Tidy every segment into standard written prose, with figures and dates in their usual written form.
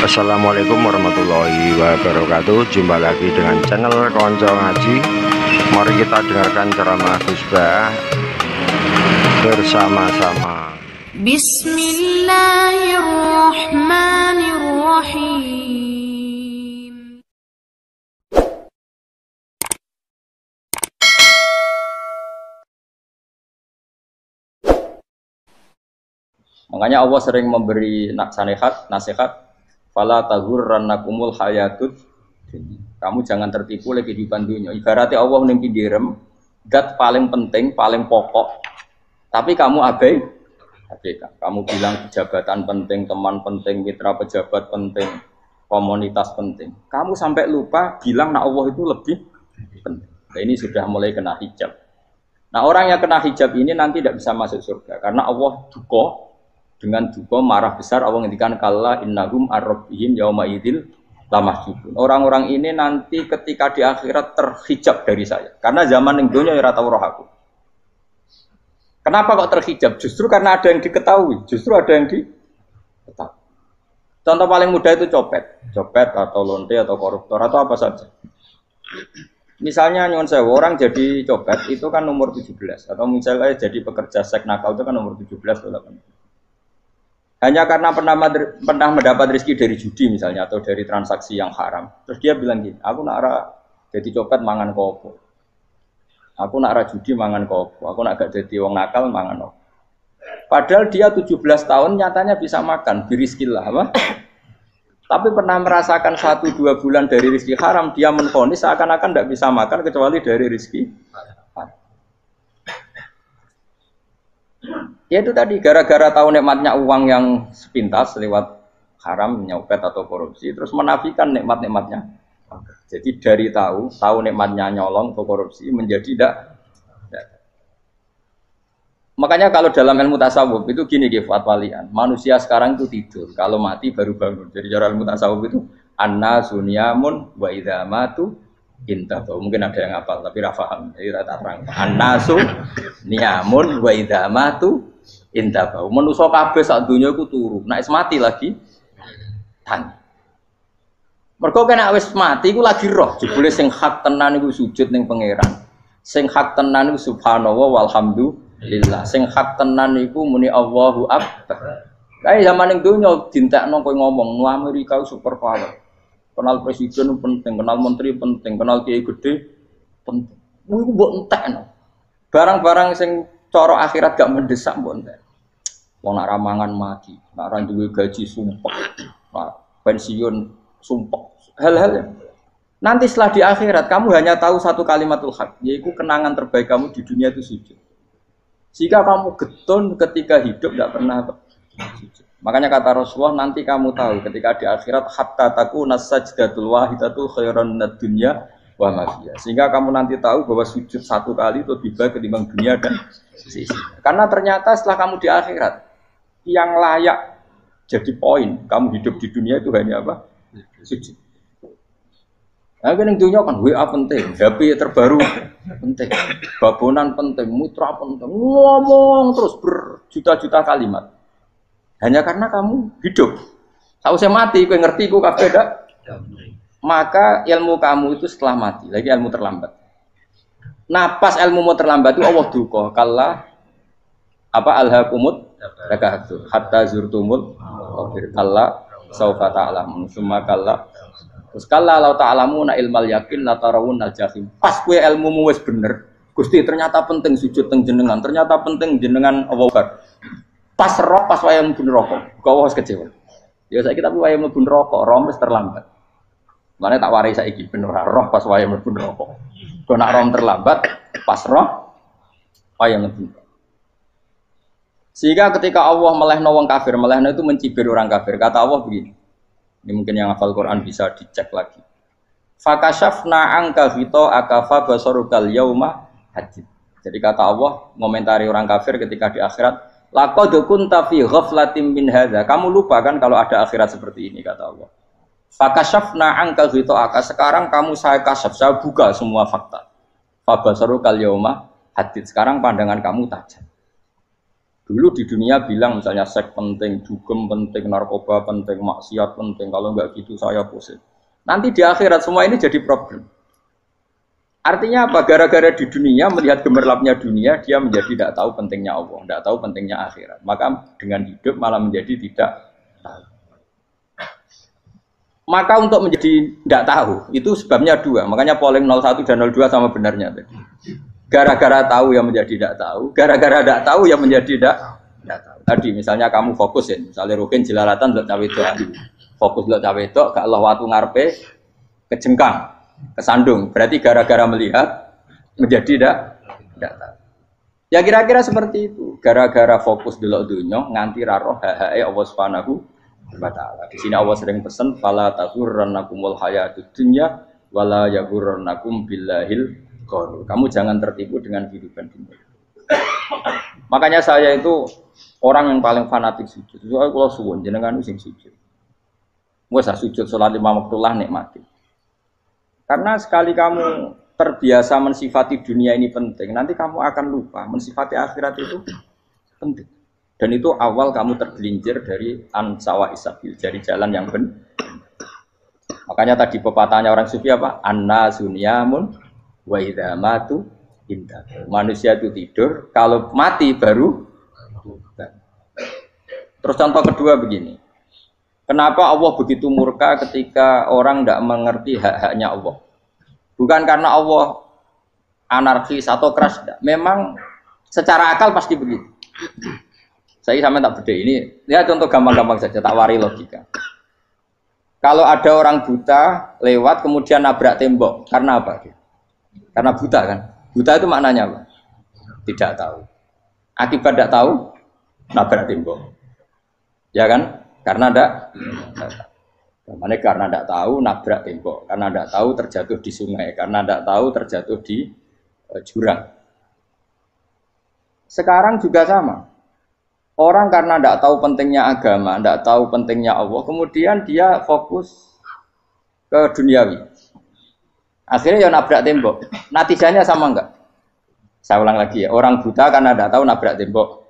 Assalamualaikum warahmatullahi wabarakatuh. Jumpa lagi dengan channel Konco Ngaji. Mari kita dengarkan ceramah Gus Bah bersama-sama. Bismillahirrahmanirrahim. Makanya Allah sering memberi nasihat, fala taghurrannakumul hayatud dunya. Kamu jangan tertipu oleh kehidupan dunia. Ibaratnya Allah ning pinggirem, zat paling penting, paling pokok. Tapi kamu abaikan. Kamu bilang jabatan penting, teman penting, mitra pejabat penting, komunitas penting. Kamu sampai lupa bilang Allah itu lebih penting. Nah, ini sudah mulai kena hijab. Nah, orang yang kena hijab ini nanti tidak bisa masuk surga karena Allah duka. Dengan duka marah besar Allah ngendikan kalla innahum ar-rabbihim yauma idzil lamahjubun. Orang-orang ini nanti ketika di akhirat terhijab dari saya. Karena zaman ning donya ora tau roh aku. Kenapa kok terhijab? Justru karena ada yang diketahui, justru ada yang diketahui. Contoh paling mudah itu copet atau lonte atau koruptor atau apa saja. Misalnya nyuwun sewu orang jadi copet itu kan umur 17 atau misalnya jadi pekerja seks nakal itu kan umur 17 atau 18. Hanya karena pernah mendapat rezeki dari judi misalnya atau dari transaksi yang haram. Terus dia bilang gini, aku nak jadi copet mangan kopo. Aku nak judi mangan kopo. Aku nak gak jadi wong nakal mangan kopo. Padahal dia 17 tahun nyatanya bisa makan, birizkillah apa? Tapi pernah merasakan 1-2 bulan dari rezeki haram, dia menvonis seakan-akan tidak bisa makan kecuali dari rezeki haram. Ya itu tadi, gara-gara tahu nikmatnya uang yang sepintas lewat haram, nyopet atau korupsi, terus menafikan nikmat-nikmatnya. Jadi dari tahu nikmatnya nyolong atau korupsi menjadi tidak. Makanya kalau dalam ilmu tasawuf itu gini Fuad Walian, manusia sekarang itu tidur, kalau mati baru bangun. Jadi cara ilmu tasawuf itu anna sunyamun wa idza matu intahu. Mungkin ada yang hafal tapi ra paham. Jadi rata terang. Annasu niyamun wa idza matu intahu. Manusa kabeh sak donya iku turu. Nek wis mati lagi tangi. Mergo kena wis mati iku lagi roh. Jebule sing hak tenan iku sujud ning pangeran. Sing hak tenan iku subhanallah walhamdulillah. Sing hak tenan iku muni Allahu akbar. Kae zaman ning donya dintekno kowe ngomong nu Amerika super power. Kenal presiden penting, kenal menteri penting, kenal kiai gede penting. Iku mbok entekno. Barang-barang sing cara akhirat gak mendesak mbok entek. Wong nak ramangan mati, nak ra duwe gaji sumpek, pensiun sumpek. Hal-hal yang nanti setelah di akhirat kamu hanya tahu satu kalimatul haq, yaitu kenangan terbaik kamu di dunia itu sujud. Jika kamu getun ketika hidup tidak pernah sujud. Makanya kata Rasulullah nanti kamu tahu ketika di akhirat hatta takuna sajdatul wahidatu khairan minad dunya wa ma fiha. Sehingga kamu nanti tahu bahwa sujud satu kali itu lebih baik ketimbang dunia dan sisi. Karena ternyata setelah kamu di akhirat yang layak jadi poin kamu hidup di dunia itu hanya apa? Sujud. Nah, yang dunia kan WA penting, HP terbaru penting, babonan penting, mitra penting, ngomong terus berjuta-juta kalimat. Hanya karena kamu hidup. Tahu saya mati, kowe ngerti ku kabeh dak? Maka ilmu kamu itu setelah mati, lagi ilmu terlambat. Nah, pas ilmu mau terlambat itu Allah duka, kalla apa alhaqumut takatsur hatta zurtumul kalla saufa ta'lamun summa kalla. Terus kalla law ta'lamuna ilmal yakin la tarawunnal jahim. Pas kowe ilmumu wis bener, Gusti ternyata penting sujud teng jenengan, ternyata penting jenengan Allah Akbar. Pas roh pas wayang mlebu neraka, kok wis kecewa. Ya saiki tapi wayang mlebu neraka, roh wis terlambat. Mane tak warai saiki ben ora roh pas wayang mlebu neraka. Kok nak roh terlambat, pas roh wayang mlebu. Sehingga ketika Allah melehno wong kafir, melehno itu mencibir orang kafir. Kata Allah begini. Ini mungkin yang hafal Quran bisa dicek lagi. Fakashafna anka ghita'aka fa basarukal yauma hadid. Jadi kata Allah ngomentari orang kafir ketika di akhirat laqad kunta fi ghaflatin min hadza. Kamu lupa kan kalau ada akhirat seperti ini kata Allah. Fakashafna anka ghita'aka. Sekarang kamu saya kasyaf, saya buka semua fakta. Fa basarukal yauma hadid. Sekarang pandangan kamu tajam. Dulu di dunia bilang misalnya seks penting, dugem penting, narkoba penting, maksiat penting. Kalau enggak gitu saya pusing. Nanti di akhirat semua ini jadi problem. Artinya apa? Gara-gara di dunia melihat gemerlapnya dunia, dia menjadi tidak tahu pentingnya Allah, tidak tahu pentingnya akhirat. Maka dengan hidup malah menjadi tidak tahu. Maka untuk menjadi tidak tahu itu sebabnya dua. Makanya polling 01 dan 02 sama benarnya tadi. Gara-gara tahu yang menjadi tidak tahu, gara-gara tidak tahu yang menjadi tidak tahu. Tadi misalnya kamu fokus ya, misalnya Rukin jelalatan untuk cawe itu, fokus untuk cawe itu, gak Allah waktu ngarepe kejengkang, kesandung. Berarti gara-gara melihat menjadi tidak tahu. Ya kira-kira seperti itu. Gara-gara fokus delok dunya nganti raro hahae Allah Subhanahu wa taala. Di sini Allah sering pesan fala taghurrannakumul hayatud dunya wala yaghurrannakum billahil ghurur. Kamu jangan tertipu dengan kehidupan dunia. Makanya saya itu orang yang paling fanatik sujud. Soalnya kalau suwun jenengan sing sujud. Wes sujud salat 5 waktu lah nikmati. Karena sekali kamu terbiasa mensifati dunia ini penting, nanti kamu akan lupa mensifati akhirat itu penting. Dan itu awal kamu tergelincir dari ansawa isabil, dari jalan yang benar. Makanya tadi pepatahnya orang sufi apa? Anna sunyamun wa idza matu indah. Manusia itu tidur, kalau mati baru. Terus contoh kedua begini. Kenapa Allah begitu murka ketika orang tidak mengerti hak-haknya Allah? Bukan karena Allah anarkis atau keras, tidak. Memang secara akal pasti begitu. Saya sampai tak beda ini. Lihat contoh gampang-gampang saja, tak wari logika. Kalau ada orang buta lewat kemudian nabrak tembok, karena apa? Karena buta kan? Buta itu maknanya apa? Tidak tahu. Akibat tidak tahu, nabrak tembok. Ya kan? Karena tidak karena tidak tahu nabrak tembok, karena tidak tahu terjatuh di sungai, karena tidak tahu terjatuh di jurang. Sekarang juga sama. Orang karena tidak tahu pentingnya agama, tidak tahu pentingnya Allah, kemudian dia fokus ke duniawi. Akhirnya ya nabrak tembok. Natijanya sama enggak? Saya ulang lagi ya. Orang buta karena tidak tahu nabrak tembok.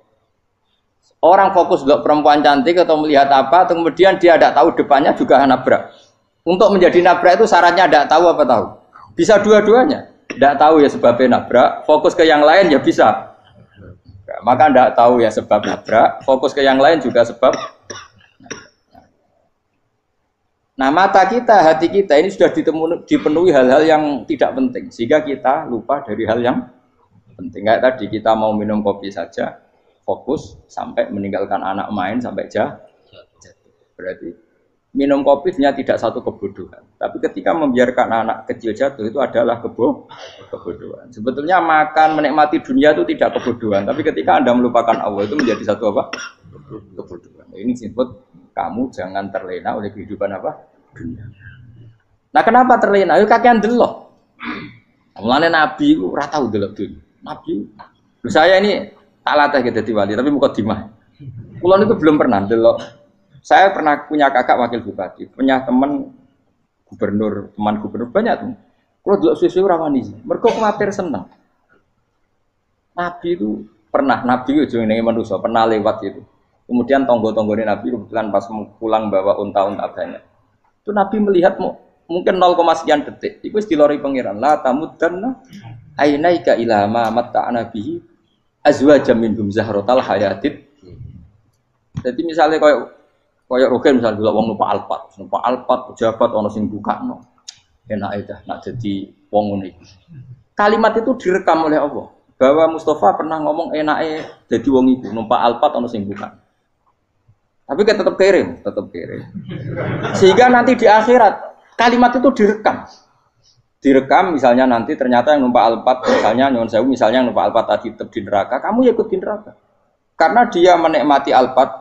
Orang fokus untuk perempuan cantik atau melihat apa, kemudian dia tidak tahu depannya juga nabrak. Untuk menjadi nabrak itu syaratnya tidak tahu apa tahu. Bisa dua-duanya. Tidak tahu ya sebabnya nabrak, fokus ke yang lain ya bisa. Maka tidak tahu ya sebab nabrak, fokus ke yang lain juga sebab. Nah mata kita, hati kita ini sudah dipenuhi hal-hal yang tidak penting, sehingga kita lupa dari hal yang penting. Kayak tadi kita mau minum kopi saja, fokus sampai meninggalkan anak main sampai jatuh. Berarti minum kopi sebenarnya tidak satu kebodohan, tapi ketika membiarkan anak kecil jatuh itu adalah kebodohan. Sebetulnya makan menikmati dunia itu tidak kebodohan, tapi ketika Anda melupakan Allah itu menjadi satu apa? Kebodohan. Ini disebut kamu jangan terlena oleh kehidupan apa? Dunia. Nah kenapa terlena? Itu kakean delok. Mulane Nabi itu ora tau delok dunia. Nabi, saya ini tak latih jadi wali, tapi muka dimah. Kulon itu belum pernah delok. Saya pernah punya kakak wakil bupati, punya teman gubernur banyak tuh. Kalau delok susu rawani, mereka khawatir senang. Nabi itu pernah, Nabi itu jenenge manusia, pernah lewat itu. Kemudian tonggo-tonggone Nabi kebetulan pas pulang bawa unta-unta banyak. Itu Nabi melihat mungkin 0, sekian detik. Itu dilori pangeran. La tamuddanna ainaika ila ma matta'na bihi azwajan minhum zahratal hayatid. Jadi misalnya kayak Rogen misalnya dulu wong numpak Alphard pejabat ono sing bukakno. Enak aja nak jadi wong ngene iki. Kalimat itu direkam oleh Allah bahwa Mustafa pernah ngomong enake jadi wong iku numpak Alphard ono sing buka. Tapi kan tetap kere. Sehingga nanti di akhirat kalimat itu direkam misalnya nanti ternyata yang numpak Alphard misalnya nyuwun sewu misalnya yang numpak Alphard tadi tetap di neraka, kamu ya ikut di neraka. Karena dia menikmati Alphard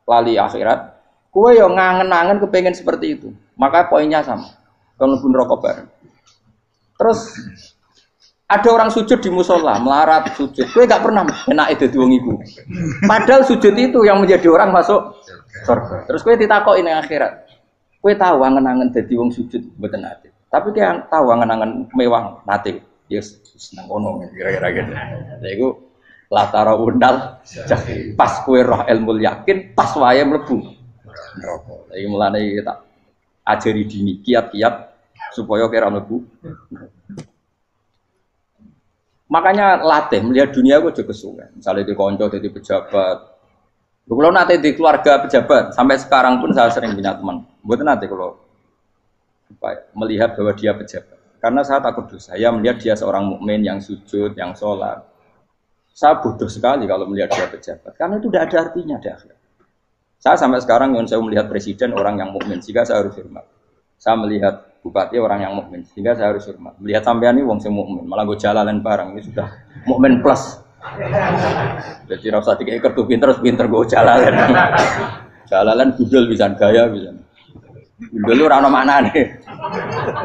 lali akhirat. Kowe yo ngangen-angen kepengen seperti itu. Maka poinnya sama. Kalau pun rokok bareng. Terus ada orang sujud di musola, melarat sujud. Kowe gak pernah enake dadi wong iku. Padahal sujud itu yang menjadi orang masuk surga. Terus kowe ditakoki ning akhirat. Kowe tahu angen-angen dadi wong sujud mboten ate. Tapi kowe tahu angen-angen mewah nate. Ya seneng ono kira-kira gitu. Lha iku latara undal jahim. Pas kowe roh ilmu yakin, pas wae mlebu neraka. Iki mulane tak ajari dini kiat-kiat supaya kira mlebu. Makanya latih melihat dunia kok aja kesuwen. Misalnya di konco jadi pejabat. Kalau nanti di keluarga pejabat, sampai sekarang pun saya sering punya teman. Buat nanti kalau melihat bahwa dia pejabat. Karena saya takut dosa. Saya melihat dia seorang mukmin yang sujud, yang sholat. Saya bodoh sekali kalau melihat dia pejabat. Karena itu tidak ada artinya di akhirat. Saya sampai sekarang yang saya melihat presiden orang yang mukmin, sehingga saya harus hormat. Saya melihat bupati orang yang mukmin, sehingga saya harus hormat. Melihat sampean ini wong sing mukmin, malah gue jalalan barang ini sudah mukmin plus. Jadi rasa tiga ekor tuh pinter gue jalalan. Jalalan gudul bisa gaya bisa. Gudul lu rano mana nih?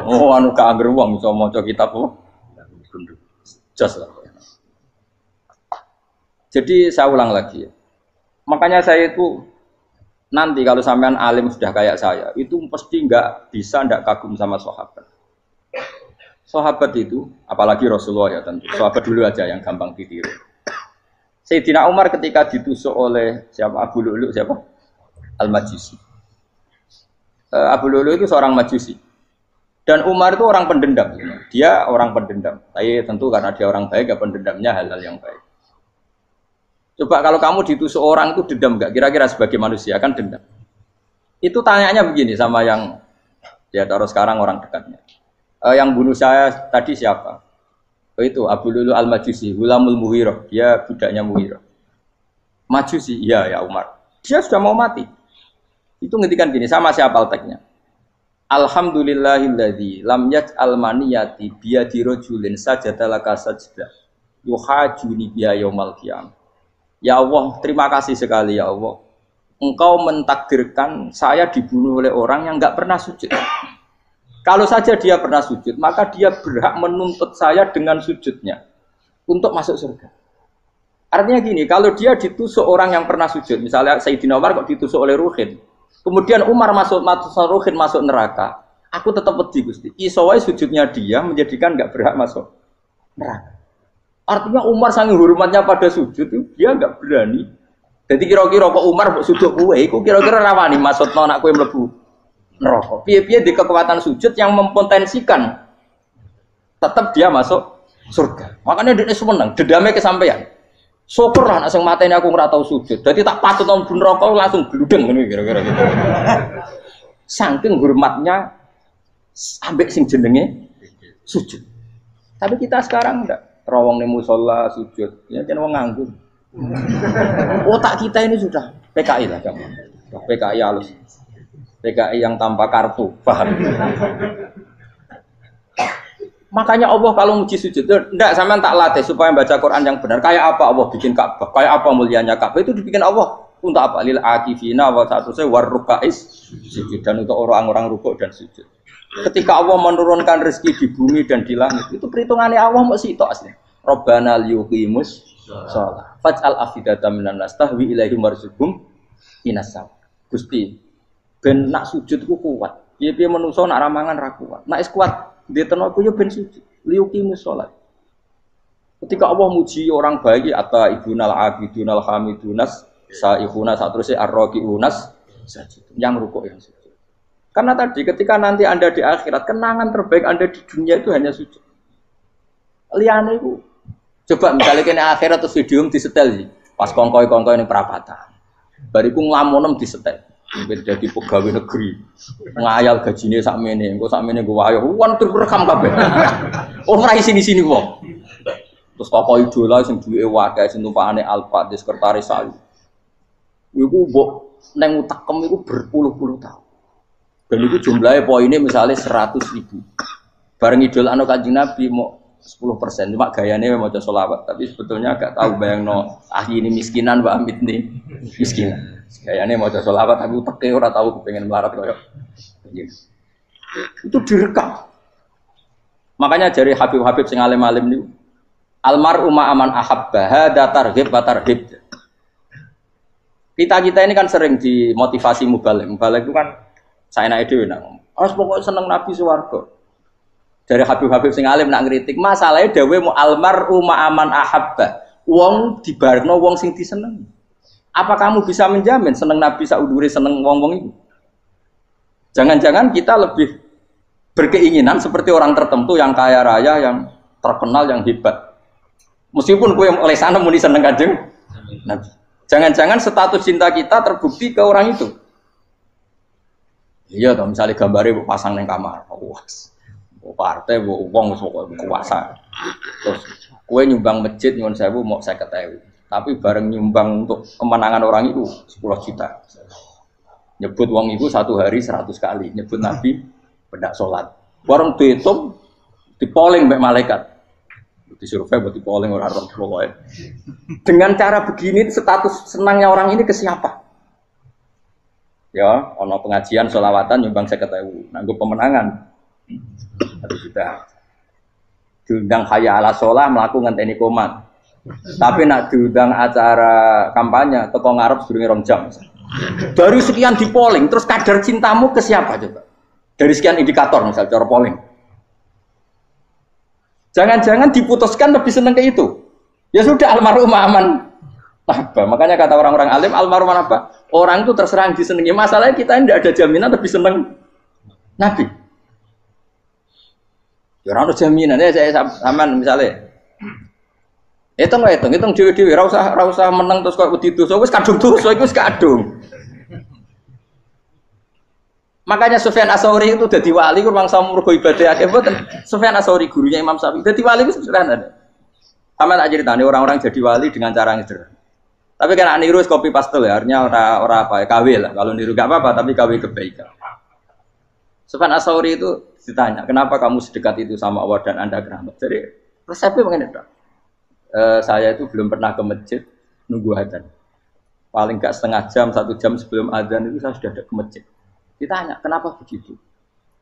Oh anu kager wong bisa maca kitab oh. Just lah. Jadi saya ulang lagi ya. Makanya saya itu nanti kalau sampean alim sudah kayak saya, itu pasti nggak kagum sama sahabat. Sahabat itu, apalagi Rasulullah ya tentu. Sahabat dulu aja yang gampang ditiru. Sayyidina Umar ketika ditusuk oleh siapa Abu Lu'lu siapa? Al-Majusi. Abu Lu'lu itu seorang Majusi. Dan Umar itu orang pendendam. Dia orang pendendam. Tapi tentu karena dia orang baik, ya pendendamnya hal-hal yang baik. Coba kalau kamu ditusuk orang itu dendam nggak? Kira-kira sebagai manusia kan dendam. Itu tanyanya begini sama yang ya taruh sekarang orang dekatnya. Yang bunuh saya tadi siapa? Oh itu Abu Lu'lu Al-Majusi, Hulamul Muhirah. Dia budaknya Muhirah. Majusi, iya ya Umar. Dia sudah mau mati. Itu ngendikan gini, sama siapa alteknya? Alhamdulillahilladzi lam yaj'al maniyati biyadi rajulin sajadalaka sajdah yuhajuni biya yaumal qiyamah. Ya Allah, terima kasih sekali ya Allah. Engkau mentakdirkan saya dibunuh oleh orang yang enggak pernah sujud. Kalau saja dia pernah sujud, maka dia berhak menuntut saya dengan sujudnya untuk masuk surga. Artinya gini, kalau dia ditusuk orang yang pernah sujud, misalnya Sayyidina Umar kok ditusuk oleh Ruhin, kemudian Umar Ruhin masuk neraka, aku tetap pedih Gusti. Isowai sujudnya dia menjadikan nggak berhak masuk neraka. Artinya Umar saking hormatnya pada sujud itu dia nggak berani. Jadi kira-kira kok Umar sujud kue, kok kira-kira rawani maksud anak kue mlebu neraka. Piye-piye di kekuatan sujud yang mempotensikan tetap dia masuk surga. Makanya dia seneng, dedame kesampaian. Syukur lah nak sing mateni aku ora tau sujud. Dadi tak patut nang neraka langsung gludeng ngene kira-kira gitu. Saking hormatnya ambek sing jenenge sujud. Tapi kita sekarang enggak rawong ning musala sujud. Ya jan wong nganggur. Otak kita ini sudah PKI lah kamu. PKI halus. PKI yang tanpa kartu, paham? Makanya Allah kalau muji sujud, enggak sampean tak latih supaya baca Quran yang benar. Kayak apa Allah bikin Ka'bah? Kayak apa mulianya Ka'bah itu dibikin Allah untuk apa? Lil akifina wa satusai warrukais sujud dan untuk orang-orang rukuk dan sujud. Ketika Allah menurunkan rezeki di bumi dan di langit, itu perhitungannya Allah mau sitok asli. Rabbana liyuqimus shalah. Faj'al afidatan minan nas tahwi ilaihim warzuqhum minasam. Gusti ben nak sujud ku kuat. Piye-piye menungso nak ramangan ra kuat. Nak is kuat dia tenaga yo ben sujud. Liyuqimus shalah. Ketika Allah muji orang baik atau ibunal abidunal hamidunas saihuna satruse arraqiunas sajid. Yang rukuk yang sujud. Karena tadi ketika nanti Anda di akhirat kenangan terbaik Anda di dunia itu hanya sujud. Liyane iku coba misalnya kene akhirat terus video disetel iki. Pas kongkoi-kongkoi ning perapatan. Bariku nglamonem disetel. Jadi pegawai negeri ngayal gajine sakmene, engko sakmene gue wayo, wan direkam kabeh. Oh ora sini-sini wong. Terus tokoh idola sing duwe wae sing tumpakane Alphard di sekretaris saya. Iku mbok nang utekem iku berpuluh-puluh tahun. Dan itu jumlahnya poinnya misalnya 100.000. Bareng idol anu Kanjeng Nabi mau 10%, cuma gayanya mau maca sholawat, tapi sebetulnya agak tahu bayangno ahli ini miskinan, Mbak Amit nih miskinan. Gayanya mau maca sholawat tapi uteke ora tahu kepengen melarat koyo. Itu direkam. Makanya dari Habib-habib sing alim-alim niku almar'u ma'aman ahabba hada targhib wa tarhib. Kita ini kan sering dimotivasi mubaligh. Mubaligh itu kan saya naik dhewe nang. Harus pokoknya seneng Nabi swarga. Dari Habib-habib sing alim nak ngritik, masalahnya dhewe mu almar'u ma'aman ahabba. wong dibarno wong sing diseneng. Apa kamu bisa menjamin seneng Nabi saudure seneng wong-wong itu? Jangan-jangan kita lebih berkeinginan seperti orang tertentu yang kaya raya, yang terkenal, yang hebat. Meskipun kue oleh sana muni seneng Kanjeng Nabi. Jangan-jangan status cinta kita terbukti ke orang itu. Iya, toh misalnya gambarnya pasang neng kamar, wah, partai, uang, kuasa. Terus kue nyumbang masjid nyuwun sewu mau 50.000. Tapi bareng nyumbang untuk kemenangan orang itu 10 juta. Nyebut uang itu satu hari 100 kali. Nyebut Nabi bedak sholat. Warung dihitung, dipoling mbak malaikat. Disurvei buat dipoling orang-orang pokoknya. Dengan cara begini status senangnya orang ini ke siapa? Ya, ono pengajian sholawatan nyumbang 50.000. Nanggo pemenangan. Harus sudah. Diundang hayya ala sholah melakukan ngenteni komat. Tapi nak diundang acara kampanye teko ngarep sedurunge 2 jam. Dari sekian di polling, terus kadar cintamu ke siapa coba? Dari sekian indikator misal cara polling. Jangan-jangan diputuskan lebih seneng ke itu. Ya sudah almarhum aman. Apa? Makanya kata orang-orang alim almarhum apa? Orang itu terserah disenangi. Masalahnya kita tidak ada jaminan lebih seneng Nabi. Ya orang ada jaminan ya saya aman misalnya. Hitung dewi-dewi. Rasa menang terus kok begitu. So wis kadung dosa, wis kadung. Makanya Sufyan Ats-Tsauri itu dadi wali kurang sama mergo ibadah akeh mboten. Sufyan Ats-Tsauri gurunya Imam Syafi'i. Dadi wali itu sederhana. Sama tak ceritane orang-orang jadi wali dengan cara yang sederhana. Tapi kan niru copy paste ya, artinya ora apa ya, KW lah. Kalau niru gak apa-apa, tapi KW kebaikan. Sufyan Ats-Tsauri itu ditanya, "Kenapa kamu sedekat itu sama Allah dan Anda keramat?" Jadi resepnya begini, Pak. Saya itu belum pernah ke masjid nunggu adzan. Paling gak setengah jam, 1 jam sebelum adzan itu saya sudah ada ke masjid. Ditanya, kenapa begitu?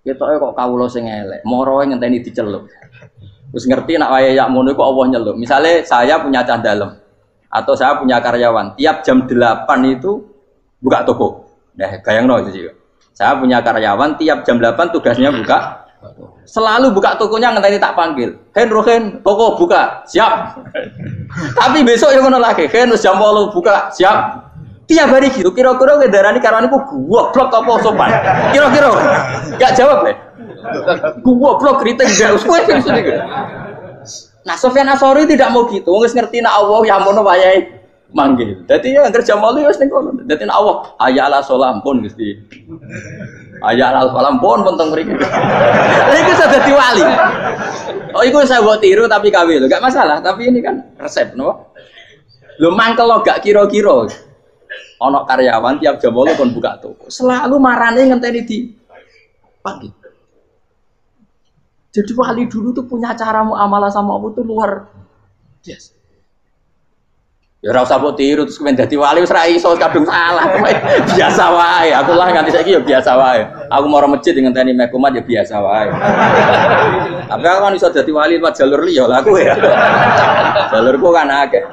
Ketoke kok kawula sing elek, moroe ngenteni dicelup. Terus ngerti nak wayahe yak ngono kok Allah nyelup. Misale saya punya cah dalem atau saya punya karyawan, tiap jam 8 itu buka toko. Nah, bayangno itu sih. Saya punya karyawan tiap jam 8 tugasnya buka. Selalu buka tokonya ngenteni tak panggil. Hen, toko buka, siap. Tapi besok yang ngono lagi, Hen jam 8 buka, siap. Tiap hari gitu, kira-kira ngedarani karaniku goblok apa sopan? Kira-kira gak jawab deh. Goblok kritik gak usah gitu. Nah, Sufyan Ats-Tsauri tidak mau gitu. Wis ngerti nak Allah ya mono wayahe manggil. Dadi ya kerja malu wis ning kono. Dadi nak Allah hayya ala sholah pun Gusti. Hayya ala sholah pun teng mriki. Iku sudah dadi wali. Oh, iku saya buat tiru tapi KW lho. Gak masalah, tapi ini kan resep no. Lho mangkel lo gak kira-kira. Ono karyawan tiap jam 8 kon buka toko. Selalu marane ngenteni di pagi. Jadi wali dulu tuh punya cara muamalah sama Allah tuh luar biasa. Ya ora usah mbok tiru terus kemen dadi wali wis ra iso kadung salah. Biasa wae. Aku lah nganti saiki ya biasa wae. Aku mau masjid ngenteni mekumat ya biasa wae. Tapi aku kan iso dadi wali lewat jalur liya lah aku ya. Jalurku kan akeh.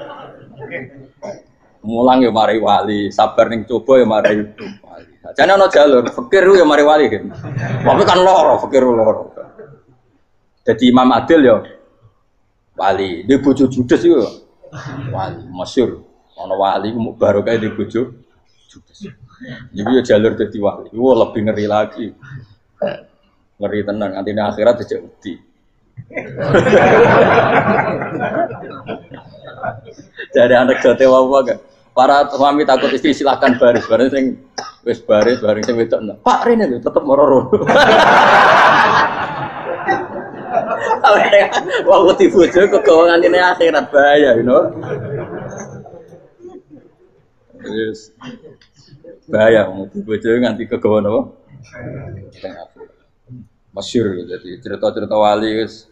Mulang ya mari wali, sabar ning coba ya mari wali. Jane ana jalur fikir ya mari wali kan. Tapi kan loro, fikir loro. Jadi Imam Adil ya wali, di bojo judes iku wali masyhur. Ana wali ku barokah di bojo judes. Jadi ya jalur dadi wali. Wah lebih ngeri lagi. Ngeri tenan nganti ning akhirat aja wedi. Jadi anak jote wae kan. Para suami takut istri silakan baris sing wis baris bareng sing wedok. Pak Rene lho tetep moro-moro. Wah wedi bojo kegawangan ini akhirat bahaya you know. Yes. Bahaya wedi bojo nganti kegawan apa? Masyhur jadi cerita-cerita wali wis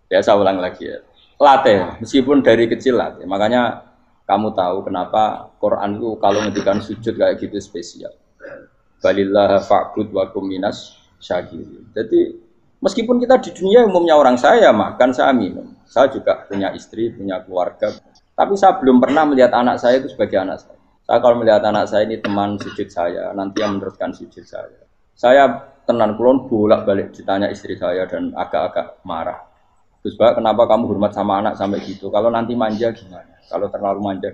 biasa ulang lagi ya. Latih, meskipun dari kecil latih. Makanya kamu tahu kenapa Quran itu kalau ngendikan sujud kayak gitu spesial. Balillah fa'bud wa kum minas syakirin. Jadi meskipun kita di dunia umumnya orang saya makan, saya minum. Saya juga punya istri, punya keluarga. Tapi saya belum pernah melihat anak saya itu sebagai anak saya. Saya kalau melihat anak saya ini teman sujud saya, nanti yang meneruskan sujud saya. Saya tenan kulon bolak-balik ditanya istri saya dan agak-agak marah. Gus Pak, kenapa kamu hormat sama anak sampai gitu? Kalau nanti manja gimana? Kalau terlalu manja,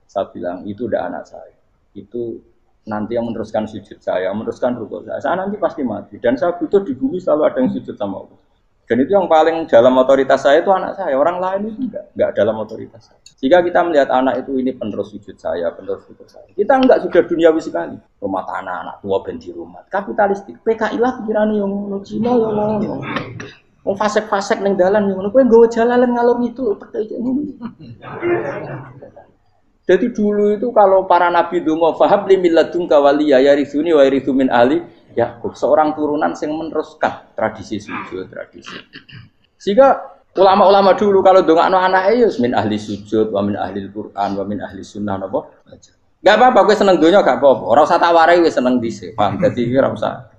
saya bilang itu udah anak saya. Itu nanti yang meneruskan sujud saya, meneruskan rukuk saya. Saya nanti pasti mati. Dan saya butuh di bumi selalu ada yang sujud sama Allah. Dan itu yang paling dalam otoritas saya itu anak saya. Orang lain itu enggak dalam otoritas saya. Jika kita melihat anak itu ini penerus sujud saya, penerus sujud saya. Kita enggak sudah duniawi sekali. Rumah tanah, anak tua ben di rumah. Kapitalistik. PKI lah pikiran yang ngono, Cina yang ngono. Wong fasek-fasek ning dalan yang ngono. Kowe nggawa jalalan ngalor itu PKI ngono. Jadi dulu itu kalau para nabi donga fahab li milladunka waliya yarithuni wa yarithu min ahli Yakub, seorang turunan yang meneruskan tradisi sujud, tradisi. Sehingga ulama-ulama dulu kalau dongakno anake ya min ahli sujud, wa min ahli Al-Qur'an, wa min ahli sunnah napa. Enggak apa-apa kowe seneng donya gak apa-apa. Ora usah tak warai wis seneng dhisik. Paham? Dadi ora usah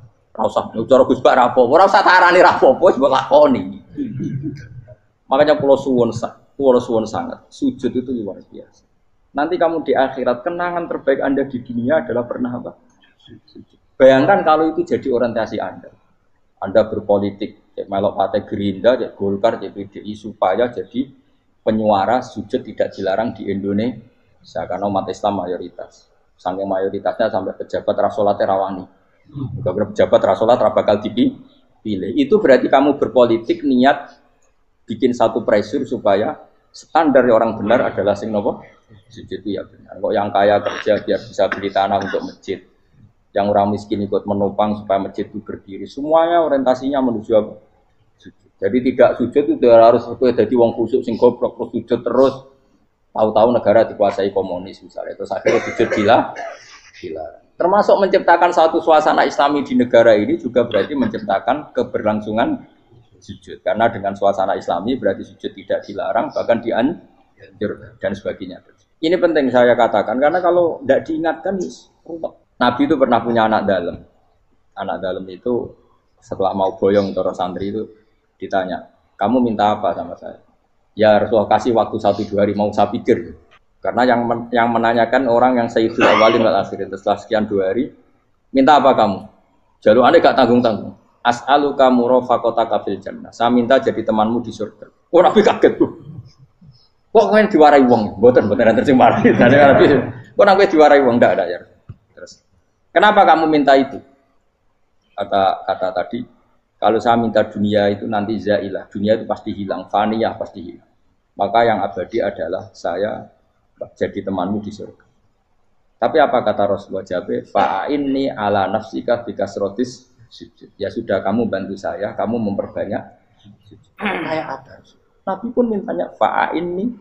cara Gus Bak ra apa. Ora usah tak arani ra apa-apa wis mbok lakoni. Makanya kula suwun sangat. Sujud itu luar biasa. Nanti kamu di akhirat kenangan terbaik Anda di dunia adalah pernah apa? Sujud. Bayangkan kalau itu jadi orientasi Anda. Anda berpolitik, cek melok partai Gerindra, cek Golkar, cek PDI supaya jadi penyuara sujud tidak dilarang di Indonesia karena umat Islam mayoritas. Saking mayoritasnya sampai pejabat rasolat rawani. Juga pejabat rasolat bakal dipilih. Itu berarti kamu berpolitik niat bikin satu pressure supaya standar orang benar adalah sing nopo sujud itu ya benar. Kok yang kaya kerja biar bisa beli tanah untuk masjid. Yang orang miskin ikut menopang supaya masjid itu berdiri. Semuanya orientasinya menuju apa? Sujud. Jadi tidak sujud itu harus jadi wong khusyuk sing goblok terus sujud terus. Tahu-tahu negara dikuasai komunis misalnya. Terus akhirnya sujud gila. Termasuk menciptakan satu suasana Islami di negara ini juga berarti menciptakan keberlangsungan sujud. Karena dengan suasana Islami berarti sujud tidak dilarang bahkan dianjur dan sebagainya. Ini penting saya katakan karena kalau tidak diingatkan ruwet. Nabi itu pernah punya anak dalam. Anak dalam itu setelah mau boyong terus santri itu ditanya, kamu minta apa sama saya? Ya Rasulullah kasih waktu 1-2 hari mau saya pikir. Karena yang menanyakan orang yang sayyidul awwalin wal akhirin setelah sekian 2 hari, minta apa kamu? Jalur Anda gak tanggung-tanggung. As'aluka murafaqataka fil jannah. Saya minta jadi temanmu di surga. Oh Nabi kaget tuh. Kok kalian diwarai wong? Mboten terjemah. Kok Nabi diwarai wong ndak ada ya. Terus kenapa kamu minta itu? Kata tadi, kalau saya minta dunia itu nanti zailah, dunia itu pasti hilang, faniyah pasti hilang. Maka yang abadi adalah saya jadi temanmu di surga. Tapi apa kata Rasulullah Jabe? Fa'inni ala nafsika bikasrotis sujud. Ya sudah kamu bantu saya, kamu memperbanyak sujud. Kayak apa? Nabi pun mintanya fa'inni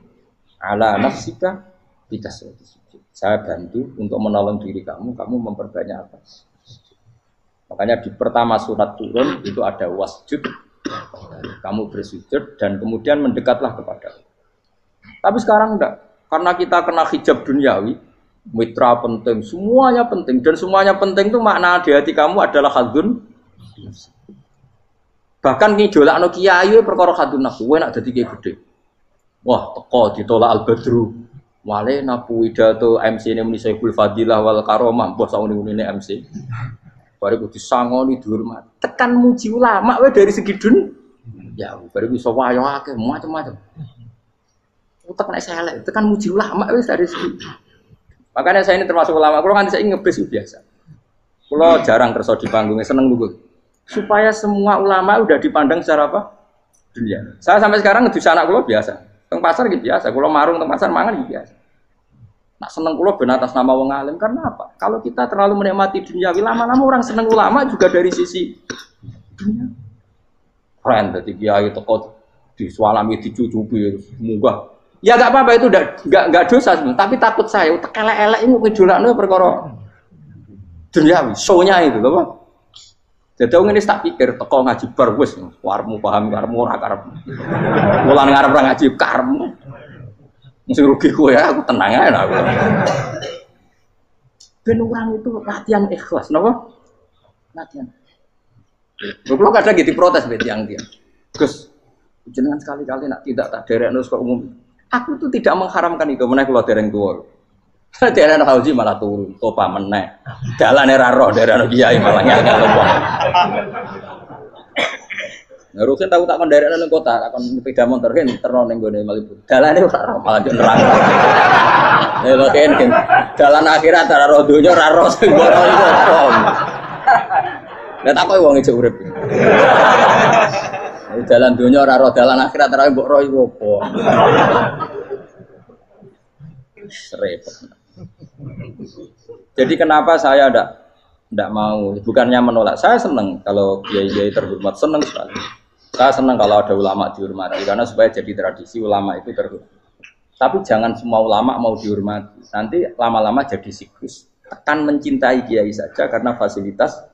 ala nafsika bikasrotis sujud. Saya bantu untuk menolong diri kamu memperbanyak apa? Makanya di pertama surat turun itu ada wasjud, kamu bersujud dan kemudian mendekatlah kepada Allah. Tapi sekarang enggak, karena kita kena hijab duniawi, mitra penting, semuanya penting dan semuanya penting itu makna di hati kamu adalah hadun. Bahkan ngidolakno kiai perkara hadun nafsu, kowe nak dadi kiai gede. Wah, teko ditolak al-badru. Wale napu pidato MC ini muni Saiful Fadilah wal Karomah, mbah sauni-unine MC. Bariku disangoni dihormat. Tekan muji ulama wae dari segi ya, bariku iso wayo akeh macam-macam. Utek nek elek, tekan muji ulama wis dari segi. Makanya saya ini termasuk ulama, kalau kan saya ngebis biasa. Kalau jarang kerso di panggungnya seneng dulu. Supaya semua ulama udah dipandang secara apa? Dunia. Saya sampai sekarang ngedus anak kula biasa. Teng pasar gitu biasa, kula marung teng pasar mangan gitu biasa. Nak seneng kula ben atas nama wong alim karena apa? Kalau kita terlalu menikmati dunia, lama-lama orang seneng ulama juga dari sisi dunia. Keren dadi kiai teko disualami dicucupi munggah. Ya enggak apa-apa itu enggak dosa sebenarnya, tapi takut saya utek elek-elek ini ngidolakno perkara duniawi, show-nya itu lho, Pak. Jadi wong ini tak pikir teko ngaji bar wis warmu paham karmu ora karep. Mulan ngarep ora ngaji karmu. Mesti rugi kowe ya, aku tenang ae aku. Ben orang itu latihan ikhlas, napa? Latihan. Kalau kadang gitu protes mbek tiyang-tiyang. Gus, jenengan sekali-kali nak tidak tak derekno kok umum. Aku tuh tidak mengharamkan itu, meneh kula dereng tuwa. Dereng haji malah turun, topa meneh. Dalane ra roh dereng kiai malah ngel-ngel wong. Rukin tahu tak kendaraan nang kota, akan sepeda motor kan terno ning gone Malibu. Dalane ora malah yo neraka. Lha kan dalan akhirat ora ro donya ora ro sing ora iku apa. Lah tak koyo wong ijo urip. Dalan donya ora ro dalan akhirat ora mbok ro iku apa. Repot. Jadi kenapa saya tidak mau, bukannya menolak, saya senang kalau kiai-kiai terhormat, senang sekali. Saya senang kalau ada ulama dihormati, karena supaya jadi tradisi ulama itu terhormat. Tapi jangan semua ulama mau dihormati, nanti lama-lama jadi siklus. Tekan mencintai kiai saja karena fasilitas.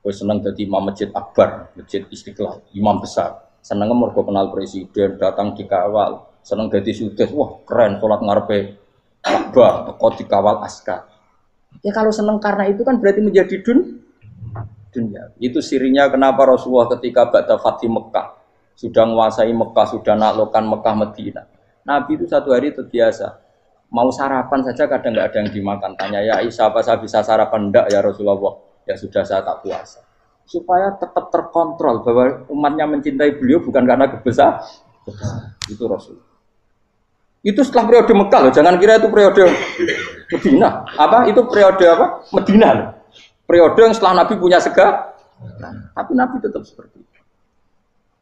Gue senang jadi imam masjid akbar, masjid Istiqlal, imam besar. Senang mergo kenal presiden, datang dikawal. Senang jadi sudes, wah keren, sholat ngarepe Ka'bah, teko dikawal askar. Ya kalau senang karena itu kan berarti menjadi dunia. Itu sirinya kenapa Rasulullah ketika ba'da Fathi Mekah sudah menguasai Mekah, sudah naklukkan Mekah Madinah. Nabi itu satu hari terbiasa mau sarapan saja kadang nggak ada yang dimakan. Tanya ya Aisyah apa saya bisa sarapan? Enggak ya Rasulullah. Ya sudah saya tak puasa. Supaya tetap terkontrol bahwa umatnya mencintai beliau bukan karena kebesaran. Itu Rasul. Itu setelah periode Mekah loh, jangan kira itu periode Medina. Apa? Itu periode apa? Medina loh. Periode yang setelah Nabi punya segala. Tapi Nabi tetap seperti itu.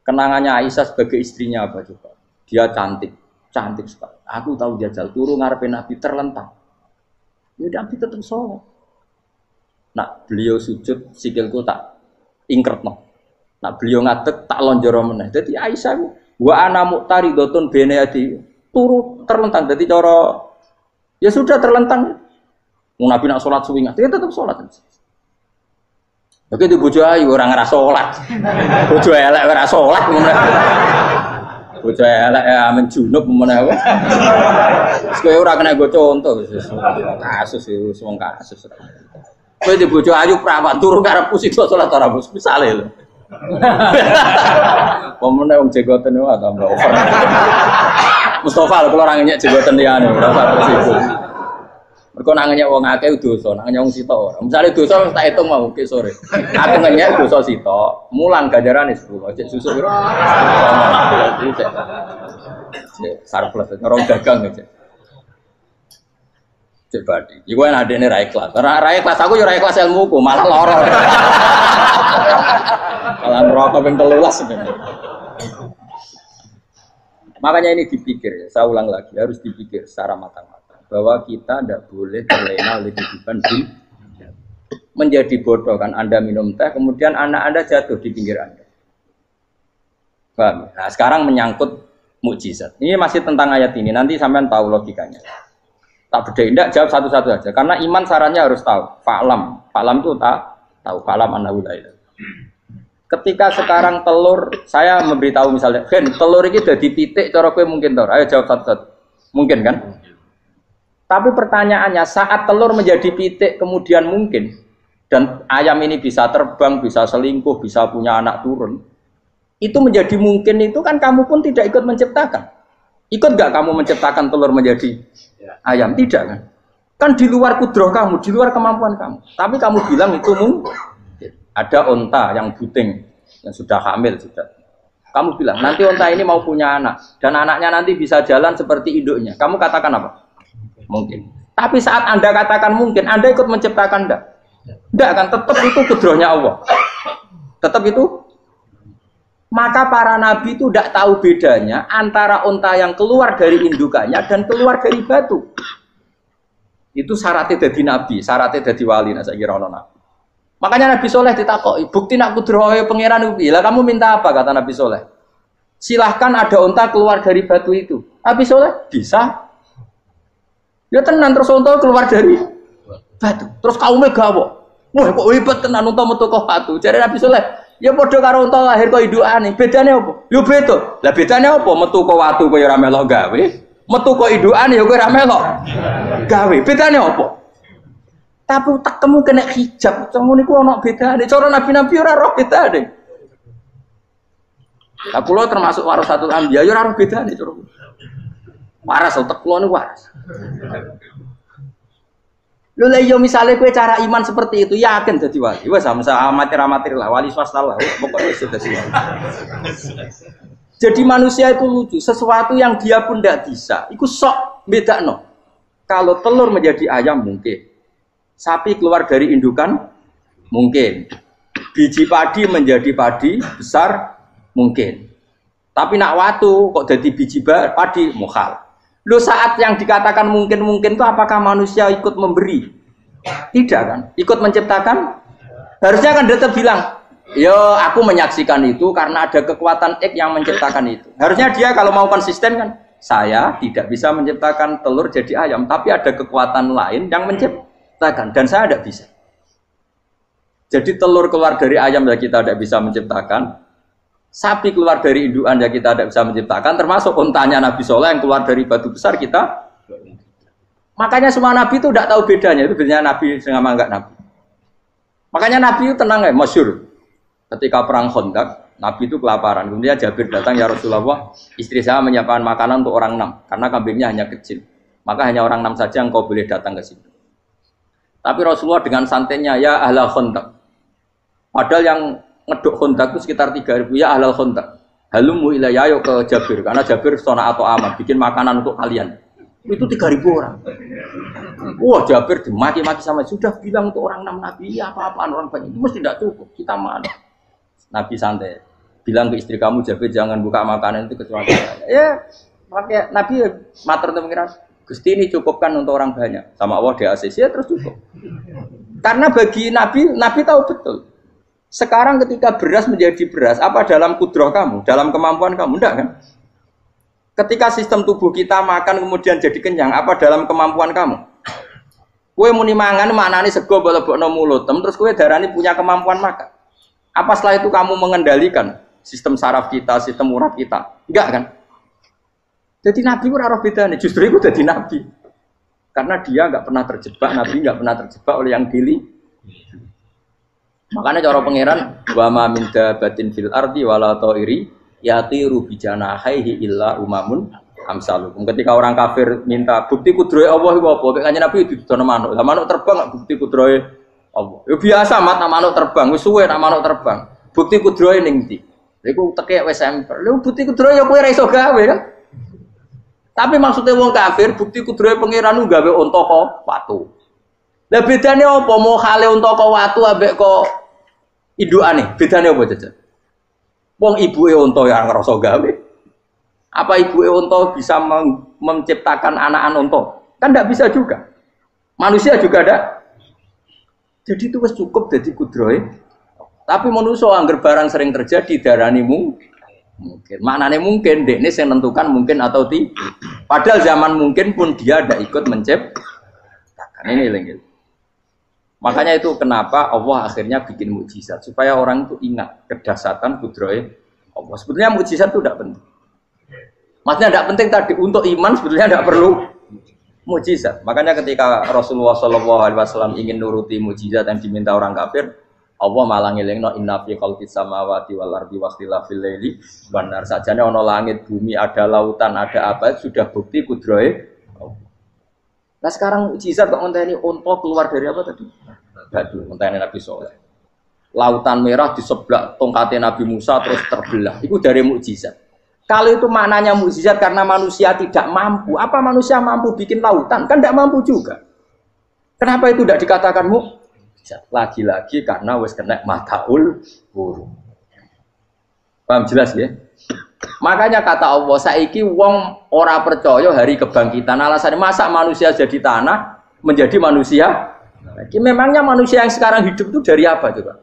Kenangannya Aisyah sebagai istrinya apa coba? Dia cantik sekali. Aku tahu dia jal turu ngarepin Nabi terlentang. Ya Nabi tetap sholat. Nak beliau sujud sikilku tak ingkretno. Nak beliau ngadeg tak lonjoro meneh. Jadi Aisyah wa ana muqtaridotun bene adi turu terlentang. Jadi cara ya sudah terlentang. Nabi nak sholat suwi dia tetap sholat. Oke di bojo ayu orang ngerasa sholat. Bojo elek ora sholat ngono. Bojo elek ya amen junub meneh wae. Wis kowe ora kena go contoh kasus itu wong kasus. Kowe di bojo ayu prawan turu karepku sida sholat ora bos misale lho. Pemene wong jegoten wae tambah over. Mustafa kalau orang nyek jeboten liyane ora usah itu. Mergo nang nyek wong akeh dosa, nang nyek wong sitok ora. Misale dosa tak hitung mau ke sore. Aku nyek dosa sitok, mulang ganjarane 10. Cek susuk piro? Cek surplus ngerong dagang cek. Cek badi. Iku enak dene ra ikhlas. Ra ikhlas aku yo ra ikhlas ilmuku, malah lara. Malah neraka ping 13 sebenarnya. Makanya ini dipikir, ya, saya ulang lagi, harus dipikir secara matang-matang bahwa kita tidak boleh terlena oleh kehidupan dunia. Menjadi bodoh kan Anda minum teh, kemudian anak Anda jatuh di pinggir Anda. Paham? Nah, sekarang menyangkut mukjizat. Ini masih tentang ayat ini, nanti sampean tahu logikanya. Tak bedain, tidak jawab satu-satu aja. Karena iman sarannya harus tahu. Fa'lam itu tahu. Fa'lam annahu la ilaha. Ketika sekarang telur, saya memberitahu misalnya, Gen, telur ini udah dipitik, cara kowe mungkin tor. Ayo jawab satu-satu. Mungkin kan? Tapi pertanyaannya, saat telur menjadi pitik kemudian mungkin, dan ayam ini bisa terbang, bisa selingkuh, bisa punya anak turun, itu menjadi mungkin itu kan kamu pun tidak ikut menciptakan. Ikut gak kamu menciptakan telur menjadi ayam? Tidak kan? Kan di luar kudroh kamu, di luar kemampuan kamu. Tapi kamu bilang itu mungkin. Ada onta yang buting, yang sudah hamil sudah. Kamu bilang, nanti onta ini mau punya anak. Dan anaknya nanti bisa jalan seperti induknya. Kamu katakan apa? Mungkin. Tapi saat Anda katakan mungkin, Anda ikut menciptakan enggak? Enggak kan, tetap itu kudrohnya Allah. Tetap itu. Maka para nabi itu tidak tahu bedanya antara onta yang keluar dari indukannya dan keluar dari batu. Itu syaratnya jadi nabi, syaratnya jadi wali. Nah, saya kira nabi. Makanya Nabi Soleh ditakoki, bukti nak kudrohe pangeran ubi. Lah kamu minta apa kata Nabi Soleh? Silahkan ada unta keluar dari batu itu. Nabi Soleh bisa. Ya tenan terus unta keluar dari batu. Terus kaumnya gawo. Wah kok hebat tenan unta metu kok batu. Jare Nabi Soleh, ya padha karo unta lahir kok indukane. Bedane apa? Ya beda. Lah bedane apa? Metu kok watu kok ya ora melok gawe. Metu kok indukane ya kowe ora melok gawe. Bedane apa? Tapi tak temu kena hijab, cuma niku ono bedane. Cara nabi-nabi ora roh bedane. Lah kula termasuk warasatul anbiya ya ora roh bedane cara. Waras utek kula niku waras. Lho lah yo misale kowe cara iman seperti itu yakin dadi wali. Wes sama amatir-amatir lah wali swasta lah. Pokoknya sudah wali. Jadi manusia itu lucu, sesuatu yang dia pun tidak bisa. Iku sok bedakno. Kalau telur menjadi ayam mungkin. Sapi keluar dari indukan mungkin. Biji padi menjadi padi besar mungkin. Tapi nak watu kok jadi biji padi mukhal. Lo saat yang dikatakan mungkin-mungkin itu apakah manusia ikut memberi? Tidak kan? Ikut menciptakan? Harusnya kan tetap bilang, yo aku menyaksikan itu karena ada kekuatan X yang menciptakan itu. Harusnya dia kalau mau konsisten kan, saya tidak bisa menciptakan telur jadi ayam, tapi ada kekuatan lain yang menciptakan dan saya tidak bisa. Jadi telur keluar dari ayam ya kita tidak bisa menciptakan. Sapi keluar dari indukan ya kita tidak bisa menciptakan, termasuk untanya Nabi Soleh yang keluar dari batu besar kita. Makanya semua Nabi itu tidak tahu bedanya, itu bedanya Nabi sama enggak Nabi. Makanya Nabi itu tenang ya, masyhur. Ketika perang Khandaq, Nabi itu kelaparan. Kemudian Jabir datang, ya Rasulullah, istri saya menyiapkan makanan untuk orang 6, karena kambingnya hanya kecil. Maka hanya orang 6 saja yang kau boleh datang ke sini. Tapi Rasulullah dengan santainya, ya ahla Khandaq. Padahal yang ngeduk Khandaq itu sekitar 3.000, ya ahlal Khandaq. Halumu ilayya ayo ke Jabir, karena Jabir sona atau amat bikin makanan untuk kalian. Itu 3.000 orang. Wah, Jabir dimaki-maki sama, sudah bilang untuk orang 6 Nabi, ya apa-apaan orang banyak itu mesti tidak cukup. Kita mana? Nabi santai. Bilang ke istri kamu, Jabir jangan buka makanan itu kecuali saya. Ya, pakai Nabi matur untuk pengiran. Gusti ini cukupkan untuk orang banyak. Sama Allah di ACC ya terus cukup. Karena bagi Nabi tahu betul. Sekarang ketika beras menjadi beras, apa dalam kudrah kamu, dalam kemampuan kamu? Enggak kan? Ketika sistem tubuh kita makan kemudian jadi kenyang, apa dalam kemampuan kamu? Kue muni mangan maknane sego bolebokno mulut, terus kue darani punya kemampuan makan. Apa setelah itu kamu mengendalikan sistem saraf kita, sistem urat kita? Enggak kan? Jadi Nabi ora roh bedane, justru itu jadi Nabi. Karena dia enggak pernah terjebak, Nabi enggak pernah terjebak oleh yang dili. Makanya cara pangeran wa ma min dabatin fil ardi wala ta'iri yatiru bijanahihi illa umamun amsalukum. Ketika orang kafir minta bukti kudrohe Allah iku apa? Kanjeng Nabi didono manuk. Lah manuk terbang bukti kudrohe Allah. Ya biasa mat manuk terbang, wis suwe nak manuk terbang. Bukti kudrohe ning ndi? Iku tekek wis semper. Lha bukti kudrohe ya kowe ora iso gawe kan? Tapi maksudnya wong kafir bukti kudrohe pangeran gawe unta kok watu. Lah bedane apa mau khale unta kok watu ambek kok indukane? Bedane apa jajan? Wong ibuke unta ya ngrasa gawe. Apa ibuke unta bisa menciptakan anak-anak unta? Kan enggak bisa juga. Manusia juga ada. Jadi itu wis cukup dadi kudrohe. Tapi manusia angger barang sering terjadi darani mungkin. Maknane mungkin dekne sing nentukan mungkin atau tidak. Padahal zaman mungkin pun dia ada ikut menciptakan. Ini lagi. Makanya itu kenapa Allah akhirnya bikin mukjizat supaya orang itu ingat kedahsyatan kudrohe Allah. Sebetulnya mukjizat itu tidak penting. Maksudnya tidak penting tadi untuk iman sebetulnya tidak perlu mukjizat. Makanya ketika Rasulullah SAW ingin nuruti mukjizat yang diminta orang kafir, Allah malah ngelingno inna fi khalqis samawati wal ardi wakhtilafil laili wan nar. Sajane ana langit, bumi, ada lautan, ada apa sudah bukti kudrohe. Nah sekarang mukjizat kok ngenteni unta keluar dari apa tadi? Batu, ngenteni Nabi Soleh. Lautan merah di sebelah tongkatnya Nabi Musa terus terbelah. Itu dari mukjizat. Kalau itu maknanya mukjizat karena manusia tidak mampu, apa manusia mampu bikin lautan? Kan tidak mampu juga. Kenapa itu tidak dikatakan mukjizat? Lagi-lagi karena wis kena mataul huruf. Paham jelas ya? Makanya kata Allah, saiki wong ora percaya hari kebangkitan. Alasannya masa manusia jadi tanah menjadi manusia? Memangnya manusia yang sekarang hidup itu dari apa coba?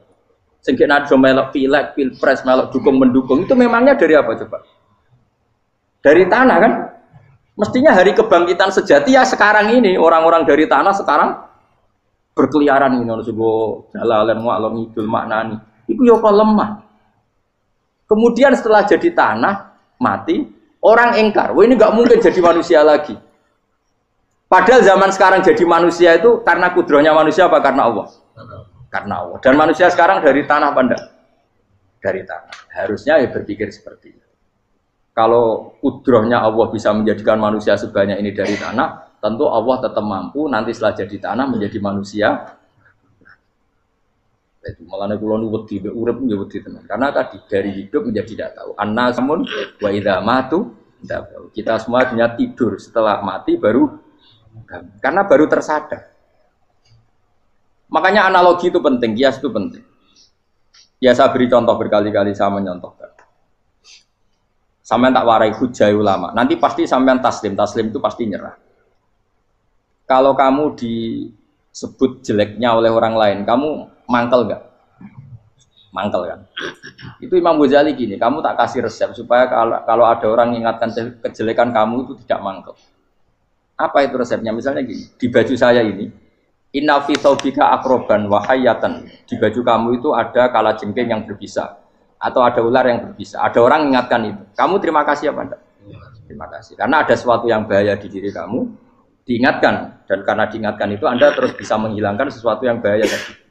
Sehingga nado melok pilek, pilpres, melok dukung mendukung itu memangnya dari apa coba? Dari tanah kan? Mestinya hari kebangkitan sejati ya sekarang ini orang-orang dari tanah sekarang berkeliaran ini harus go jalalan mu'allam idul maknani. Itu yo kok lemah. Kemudian setelah jadi tanah, mati, orang engkar. Wah ini nggak mungkin jadi manusia lagi. Padahal zaman sekarang jadi manusia itu karena kudrohnya manusia apa karena Allah? Karena Allah. Dan manusia sekarang dari tanah apa enggak? Dari tanah. Harusnya ya berpikir seperti itu. Kalau kudrohnya Allah bisa menjadikan manusia sebanyak ini dari tanah, tentu Allah tetap mampu nanti setelah jadi tanah menjadi manusia. Itu malah kula nu wedi urip nggih wedi tenan. Karena tadi dari hidup menjadi tidak tahu. Annasamun wa idza matu tidak tahu. Kita semua hanya tidur, setelah mati baru karena baru tersadar. Makanya analogi itu penting, kias itu penting. Ya saya beri contoh berkali-kali, saya menyontohkan. Sampean tak warai hujai ulama. Nanti pasti sampean taslim itu pasti nyerah. Kalau kamu disebut jeleknya oleh orang lain, kamu mangkel nggak? Mangkel kan? Itu Imam Ghazali gini, kamu tak kasih resep supaya kalau ada orang mengingatkan kejelekan kamu itu tidak mangkel. Apa itu resepnya? Misalnya gini, di baju saya ini, inna fi thawbika akroban wahayatan. Di baju kamu itu ada kalajengking yang berbisa. Atau ada ular yang berbisa. Ada orang mengingatkan itu. Kamu terima kasih apa enggak? Terima kasih. Karena ada sesuatu yang bahaya di diri kamu, diingatkan. Dan karena diingatkan itu Anda terus bisa menghilangkan sesuatu yang bahaya tadi.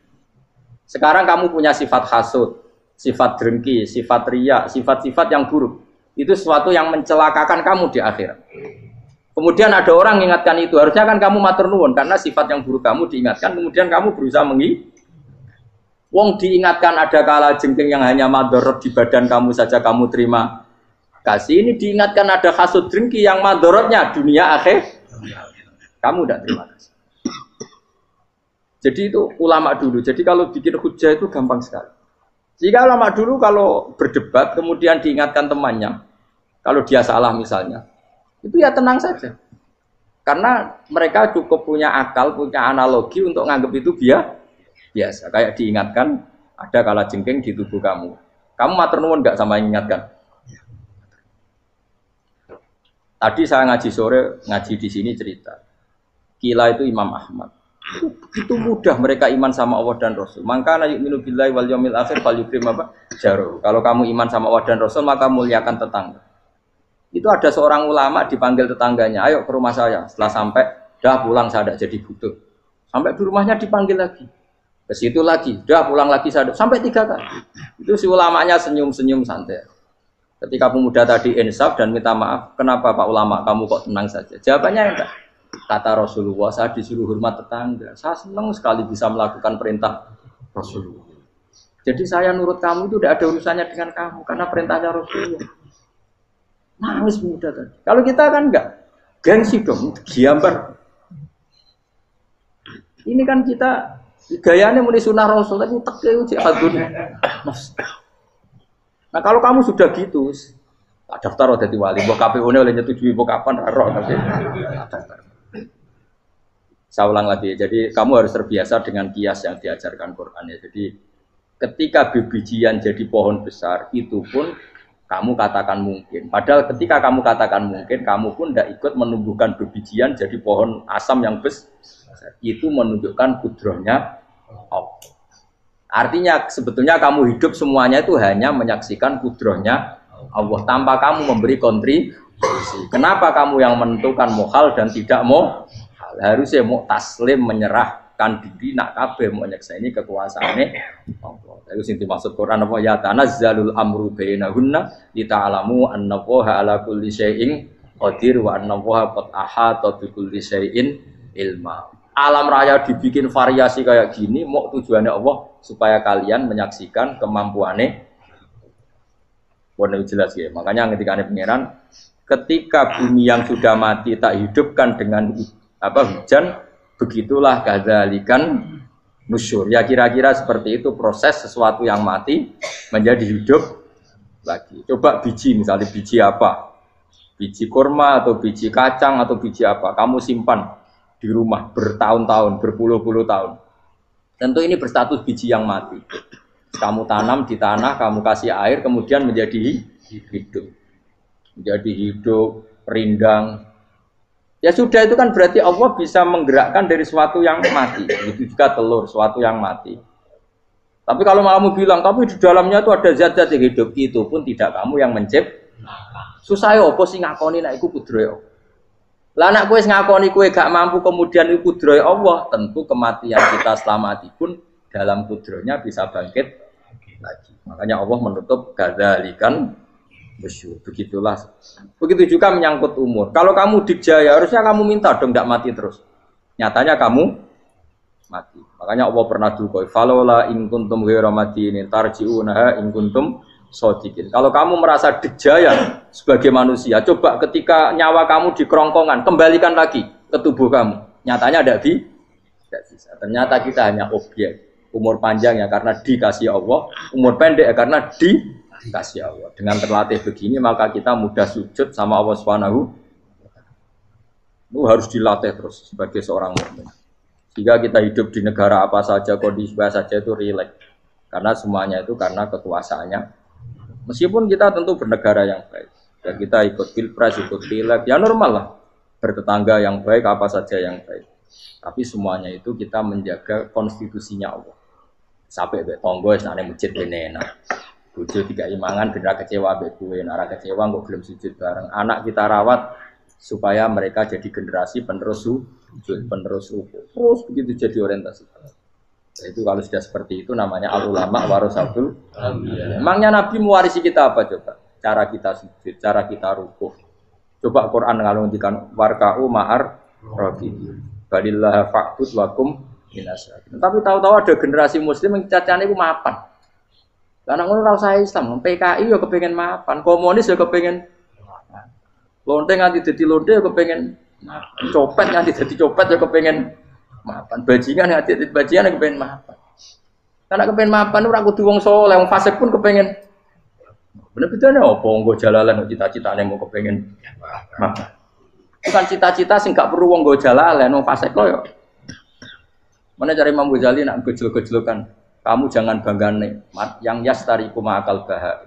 Sekarang kamu punya sifat hasud, sifat dengki, sifat riya, sifat-sifat yang buruk. Itu sesuatu yang mencelakakan kamu di akhirat. Kemudian ada orang mengingatkan itu. Harusnya kan kamu matur nuwun karena sifat yang buruk kamu diingatkan. Kemudian kamu berusaha Wong diingatkan ada kalajengking yang hanya madorot di badan kamu saja kamu terima kasih. Ini diingatkan ada hasud dengki yang madorotnya dunia akhir. Kamu tidak terima kasih. Jadi itu ulama dulu. Jadi kalau bikin hujah itu gampang sekali. Jika ulama dulu kalau berdebat kemudian diingatkan temannya, kalau dia salah misalnya, itu ya tenang saja. Karena mereka cukup punya akal, punya analogi untuk nganggap itu biasa. Kayak diingatkan ada kalajengking di tubuh kamu. Kamu matur nuwun enggak sama yang ingatkan? Tadi saya ngaji sore, ngaji di sini cerita. Kila itu Imam Ahmad. Itu mudah mereka iman sama Allah dan Rasul. Maka na yu'minu billahi wal yaumil akhir falyukrim apa? Jaru. Kalau kamu iman sama Allah dan Rasul maka muliakan tetangga. Itu ada seorang ulama dipanggil tetangganya, ayo ke rumah saya. Setelah sampai, dah pulang saya tidak jadi butuh. Sampai di rumahnya dipanggil lagi. Ke situ lagi, dah pulang lagi saya sampai 3 kali. Itu si ulamanya senyum-senyum santai. Ketika pemuda tadi insaf dan minta maaf, kenapa Pak Ulama kamu kok tenang saja? Jawabannya enggak. Kata Rasulullah, saya disuruh hormat tetangga. Saya senang sekali bisa melakukan perintah Rasulullah. Jadi saya nurut kamu itu tidak ada urusannya dengan kamu karena perintahnya Rasulullah. Nangis pemuda tadi. Kalau kita kan enggak, gengsi dong, giambar. Ini kan kita gayanya muni sunnah Rasul tapi tekeu jihadun. Nah kalau kamu sudah gitu, daftar jadi wali, mbok KPU-ne oleh nyetujui mbok kapan roh tapi. Saya ulang lagi, jadi kamu harus terbiasa dengan kias yang diajarkan Quran ya. Jadi ketika bijian jadi pohon besar, itu pun kamu katakan mungkin. Padahal ketika kamu katakan mungkin, kamu pun tidak ikut menumbuhkan bijian jadi pohon asam yang besar. Itu menunjukkan kudrohnya Allah. Artinya sebetulnya kamu hidup semuanya itu hanya menyaksikan kudrohnya Allah tanpa kamu memberi kontribusi. Kenapa kamu yang menentukan mohal dan tidak mohal? Harusnya mau taslim menyerahkan diri nak kabeh mau nyekseni kekuasaane Allah. Itu sing dimaksud Quran apa ya tanazzalul amru bainahunna lita'lamu annallaha ala kulli syai'in qadir wa annallaha qad ahata bi kulli syai'in ilma. Alam raya dibikin variasi kayak gini mau tujuannya Allah supaya kalian menyaksikan kemampuannya. Boleh jelas ya. Makanya ketika ada pangeran, ketika bumi yang sudah mati tak hidupkan dengan hujan, begitulah kadzalikan nusyur. Ya kira-kira seperti itu proses sesuatu yang mati menjadi hidup lagi. Coba biji misalnya biji apa? Biji kurma atau biji kacang atau biji apa? Kamu simpan di rumah bertahun-tahun, berpuluh-puluh tahun. Tentu ini berstatus biji yang mati. Kamu tanam di tanah, kamu kasih air, kemudian menjadi hidup. Menjadi hidup, rindang. Ya sudah itu kan berarti Allah bisa menggerakkan dari sesuatu yang mati. Itu juga telur, sesuatu yang mati. Tapi kalau kamu bilang, tapi di dalamnya itu ada zat-zat yang hidup, itu pun tidak kamu yang menciptakan. Susah ya apa sih ngakoni nek iku kudrohe Allah. Lah nek kowe ngakoni kowe gak mampu kemudian iku kudrohe Allah, tentu kematian kita setelah mati pun dalam kudrohnya bisa bangkit lagi. Makanya Allah menutup kadzalikan Masyhur. Begitulah. Begitu juga menyangkut umur. Kalau kamu dijaya, harusnya kamu minta dong tidak mati terus. Nyatanya kamu mati. Makanya Allah pernah duga, "Falola in kuntum ghairu madinin tarji'unaha in kuntum shodiqin." Kalau kamu merasa dijaya sebagai manusia, coba ketika nyawa kamu di kerongkongan, kembalikan lagi ke tubuh kamu. Nyatanya tidak bisa. Ternyata kita hanya objek. Umur panjang ya karena dikasih Allah, umur pendek ya karena dikasih Allah. Dengan terlatih begini maka kita mudah sujud sama Allah Subhanahu. Itu harus dilatih terus sebagai seorang mukmin. Jika kita hidup di negara apa saja, kondisi apa saja itu rileks. Karena semuanya itu karena kekuasaannya. Meskipun kita tentu bernegara yang baik. Dan kita ikut pilpres, ikut pileg, ya normal lah. Bertetangga yang baik, apa saja yang baik. Tapi semuanya itu kita menjaga konstitusinya Allah. Sampai be tonggo wis nang masjid kene enak. Bojo tiga imangan bener kecewa be kuwe, nek kecewa kok belum sujud bareng. Anak kita rawat supaya mereka jadi generasi penerus sujud, penerus ruku. Terus begitu jadi orientasi. Nah, itu kalau sudah seperti itu namanya al ulama warasatul anbiya. Emangnya Nabi mewarisi kita apa coba? Cara kita sujud, cara kita ruku. Coba Quran ngalundikan warka'u ma'ar rakiin. Balillah fa'bud wakum minasyakirin. Tapi tahu-tahu ada generasi muslim yang cacane iku mapan. Lah nek ngono ora usah Islam, PKI yo kepengin mapan, komunis yo kepengin lonte nganti dadi lonte yo kepengin copet nganti dadi copet yo kepengin mapan. Bajingan nganti dadi bajingan yo kepengin mapan. Karena kepengin mapan ora kudu wong saleh, wong fasik pun kepengin. Bener bedane opo nggo jalalan cita-citane mau kepengin mapan. Bukan cita-cita sing gak perlu wong nggo jalalan, wong fasik kok yo. Mana cari Imam Ghazali nak gejol-gejolokan. Kamu jangan bangga nikmat yang yastariku ma'akal baha.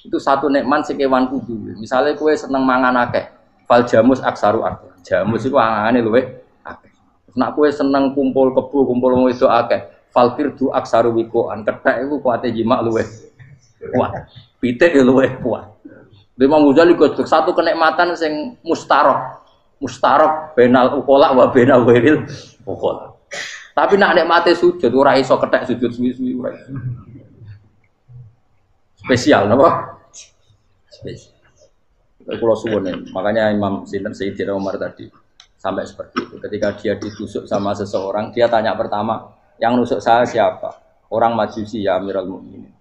Itu satu nikmat sing kewan kudu. Misale kowe seneng mangan akeh, fal jamus aksaru akeh. Jamus iku angane luwih akeh. Nek kowe seneng kumpul kebo, kumpul wong wedok akeh, fal firdu aksaru wikoan. Kethek iku kuwate jimak luwih kuat. Pitik yo luwih kuat. Imam Ghazali kok satu kenikmatan sing mustarok. Mustarok benal ukola wa benal wiril ukola. Tapi nak nikmate sujud ora iso kethek sujud suwi-suwi ora. Spesial napa? Spesial. Kalau suwun makanya Imam Sayyidina Umar tadi sampai seperti itu. Ketika dia ditusuk sama seseorang, dia tanya pertama, yang nusuk saya siapa? Orang Majusi ya Amirul Mukminin.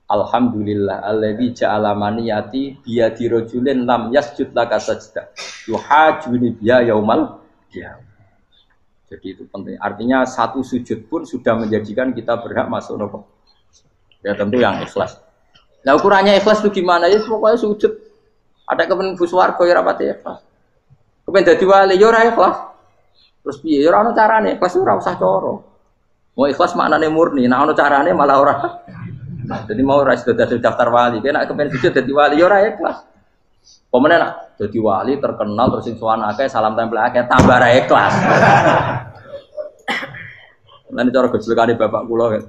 Alhamdulillah alladzi ja'ala maniyati biyadi rajulin lam yasjud laka sajdah. Yuhajuni biya yaumal qiyamah. Jadi itu penting. Artinya satu sujud pun sudah menjadikan kita berhak masuk neraka. Ya tentu yang ikhlas. Nah ukurannya ikhlas itu gimana? Ya pokoknya sujud. Ada kepen buswarga ya rapati ikhlas. Kepen dadi wali ya ora ikhlas. Terus piye? Ya ora ono carane. Ikhlas ora usah cara. Mau ikhlas maknane murni. Nah ono carane malah ora. Nah, jadi mau ora sudah daftar wali. Kena kepen sujud dadi wali ya ora ikhlas. Pemene nak dadi wali terkenal terus sing sowan akeh salam tempel akeh tambah ra ikhlas. Nanti cara gejolakane bapak kula kan.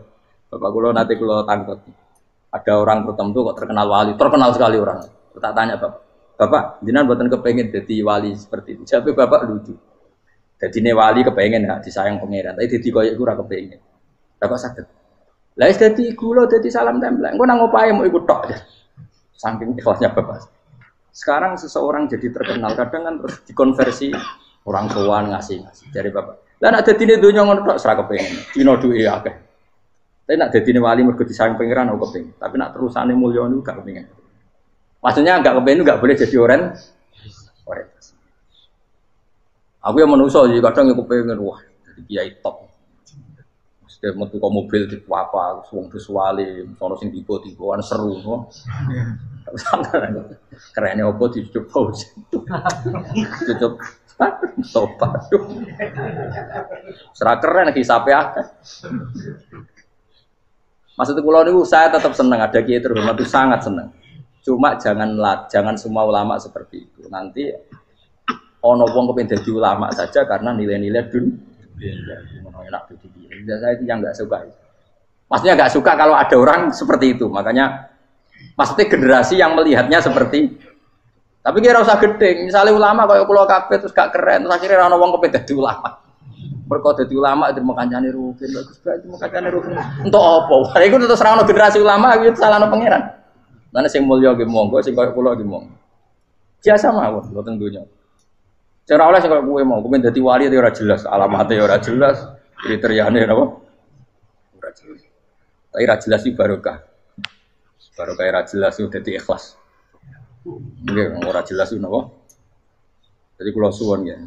Bapak kula nanti kula tangkep. Ada orang tertentu kok terkenal wali, terkenal sekali orang. Tak tanya bapak, jenengan mboten kepengin dadi wali seperti itu. Jawabe bapak lucu. Dadine wali kepengin ya disayang pangeran, tapi dadi koyo iku ora kepengin. Bapak saged. Lah wis dadi kula dadi salam tempel. Engko nang opahe mau ikut tok. Saking ikhlasnya bapak. Sekarang seseorang jadi terkenal, kadang kan terus dikonversi orang tuan ngasih dari bapak. Lah nak dadine donya ngono tok ora kepengin. Dino duwe akeh. Tapi nak dadine wali mergo disayang pangeran aku kepengin. Tapi nak terusane mulya niku gak kepengin. Maksudnya enggak kepengin enggak boleh jadi orang. Aku yang manusa jadi kadang aku kepengin wah jadi kiai top. Setiap metu ke mobil di apa, wong wali, sono sing tiba-tibaan seru no. Kerennya opo dicucuk pause. Cucuk tobat. Serah keren lagi sampai akeh. Maksud kula niku saya tetap senang ada kiai terhormat itu sangat senang. Cuma jangan semua ulama seperti itu. Nanti ono wong kepen dadi ulama saja karena nilai-nilai enak saya itu yang nggak suka. Maksudnya nggak suka kalau ada orang seperti itu. Makanya maksudnya generasi yang melihatnya seperti. Tapi kira usah gede. Misalnya ulama kayak kulo kabeh terus gak keren. Terus akhirnya orang wong kepen dadi ulama. Mergo dadi ulama itu makancane rugen. Bagus banget makancane rugen. Untuk apa? Wah, iku terus ra ono generasi ulama iki salahno pangeran. Lan sing mulya nggih monggo, sing kaya kula nggih monggo. Biasa mawon mboten dunya. Cara oleh sing kaya kowe mau, kowe dadi wali ora jelas, alamate ora jelas, kriteriane napa? Ora jelas. Tapi ora jelas iki barokah. Barokah ora jelas itu dadi ikhlas. Nggih, ora jelas itu napa? Jadi kula suwun ya.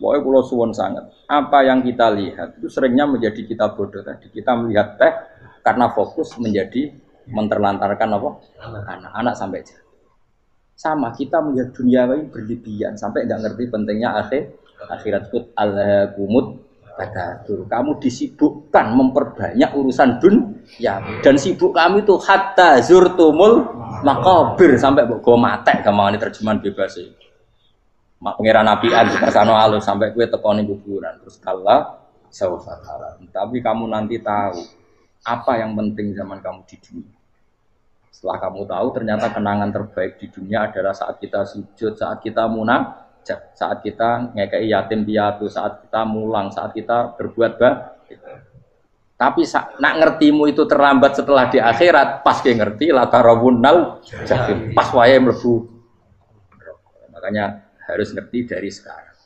Pokoknya kula suwun sangat. Apa yang kita lihat itu seringnya menjadi kita bodoh tadi. Kita melihat teh karena fokus menjadi menterlantarkan apa? Anak-anak sampai jauh. Sama kita melihat dunia ini berlebihan sampai nggak ngerti pentingnya akhirat kut alhaqumut takatsur. Kamu disibukkan memperbanyak urusan dunia dan sibuk kami itu hatta zurtumul maqabir sampai go matek gampangane terjemahan bebas iki. Mak pangeran nabian dikasano alus sampai kowe tekoni kuburan terus kala saufa. Tapi kamu nanti tahu apa yang penting zaman kamu di dunia. Setelah kamu tahu ternyata kenangan terbaik di dunia adalah saat kita sujud, saat kita munajat, saat kita ngekei yatim piatu, saat kita mulang, saat kita berbuat baik. Tapi nak ngertimu itu terlambat setelah di akhirat, pas dia ngerti la tarawunnal jahim, pas wae mlebu. Makanya harus ngerti dari sekarang.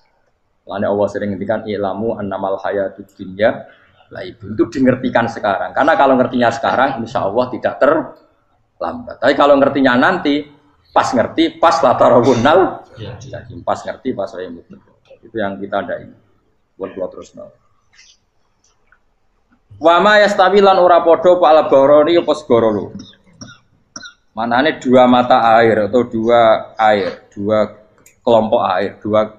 Lalu Allah sering ngendikan ilamu annamal hayatud dunya laibun, itu dingertikan sekarang. Karena kalau ngertinya sekarang insya Allah tidak terlambat. Tapi kalau ngertinya nanti, pas ngerti, pas latarawunal, pas ngerti, pas saya mutlak. Itu yang kita ada ini. Buat terus no. Wama yastawilan ora podo pala boroni apa segorolo. Manane dua mata air atau dua air, dua kelompok air, dua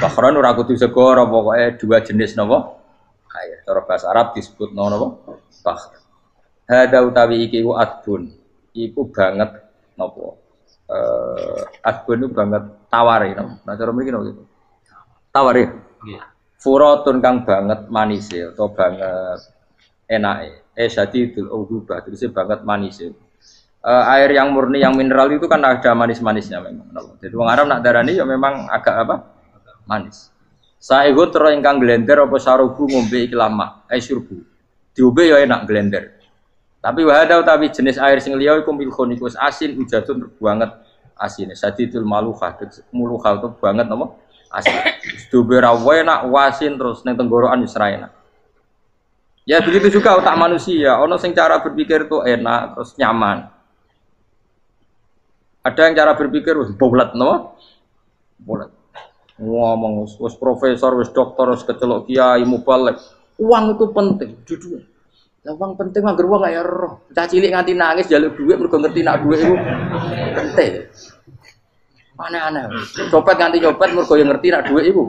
bahron ora kudu segoro, pokoknya dua jenis napa? Air. Cara bahasa Arab disebut napa? Bahr. Hada utawi iki ku adbun, iku banget napa? Adbun itu banget tawari, no? Nah cara mriki no gitu. Tawari. Nggih. Furatun kang banget manis atau banget enake. Syadidul ubah, terus banget manis. Air yang murni yang mineral itu kan ada manis-manisnya memang. Jadi wong Arab nak darani ya memang agak apa? Manis. Saehu terus ingkang glender apa sarubu ngombe iki lama, syurbu. Diombe ya enak glender. Tapi wahada utawi jenis air sing liya iku milkhonikus asin ujatun banget asine. Sadidul malukhah, mulukhah itu banget apa? Asin. Duwe ra enak wasin terus ning tenggorokan wis ra enak. Ya begitu juga otak manusia, ono sing cara berpikir itu enak terus nyaman. Ada yang cara berpikir wis bolet no? Bolet. Ngomong wis profesor, wis dokter, wis kecelok kiai mubalek. Uang itu penting di dunia. Uang penting anggar wong kaya roh. Cah cilik nganti nangis njaluk dhuwit mergo ngerti nak dhuwit iku penting. Aneh-aneh. Copet nganti nyopet mergo yo ngerti nak dhuwit iku.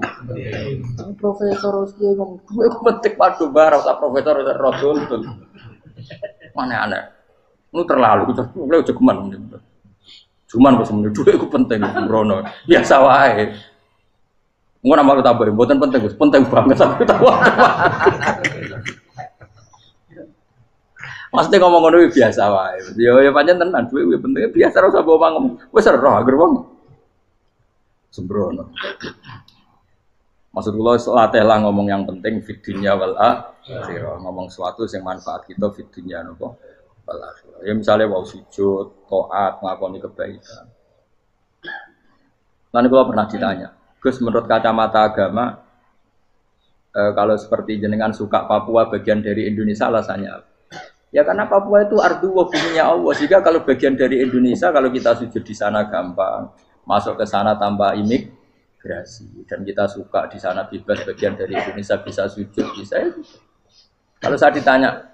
Profesor iki ngomong dhuwit iku penting padha bareng sak profesor rodol. Aneh-aneh. Lu terlalu mulai jogeman. Cuman wis muni dhuwit iku penting brono. Biasa wae. Ngono malu tambah mboten penting, Gus. Penting banget sampe tahu. Maksudnya ngomong ngono biasa wae. Ya pancen tenan duwe penting biasa ora usah bawa ngomong. Wis roh agar wong sembrono. Maksud kula latih lah ngomong yang penting fid dunya wal akhirah. Ngomong sesuatu yang manfaat kita fid dunya napa wal akhirah. Ya misalnya wau sujud, taat, ngakoni kebaikan. Nanti kula pernah ditanya, Gus menurut kacamata agama kalau seperti jenengan suka Papua bagian dari Indonesia alasannya apa? Ya karena Papua itu ardu wa buminya Allah. Jika kalau bagian dari Indonesia, kalau kita sujud di sana gampang, masuk ke sana tanpa imigrasi, dan kita suka di sana bebas bagian dari Indonesia bisa sujud, bisa. Kalau saya ditanya,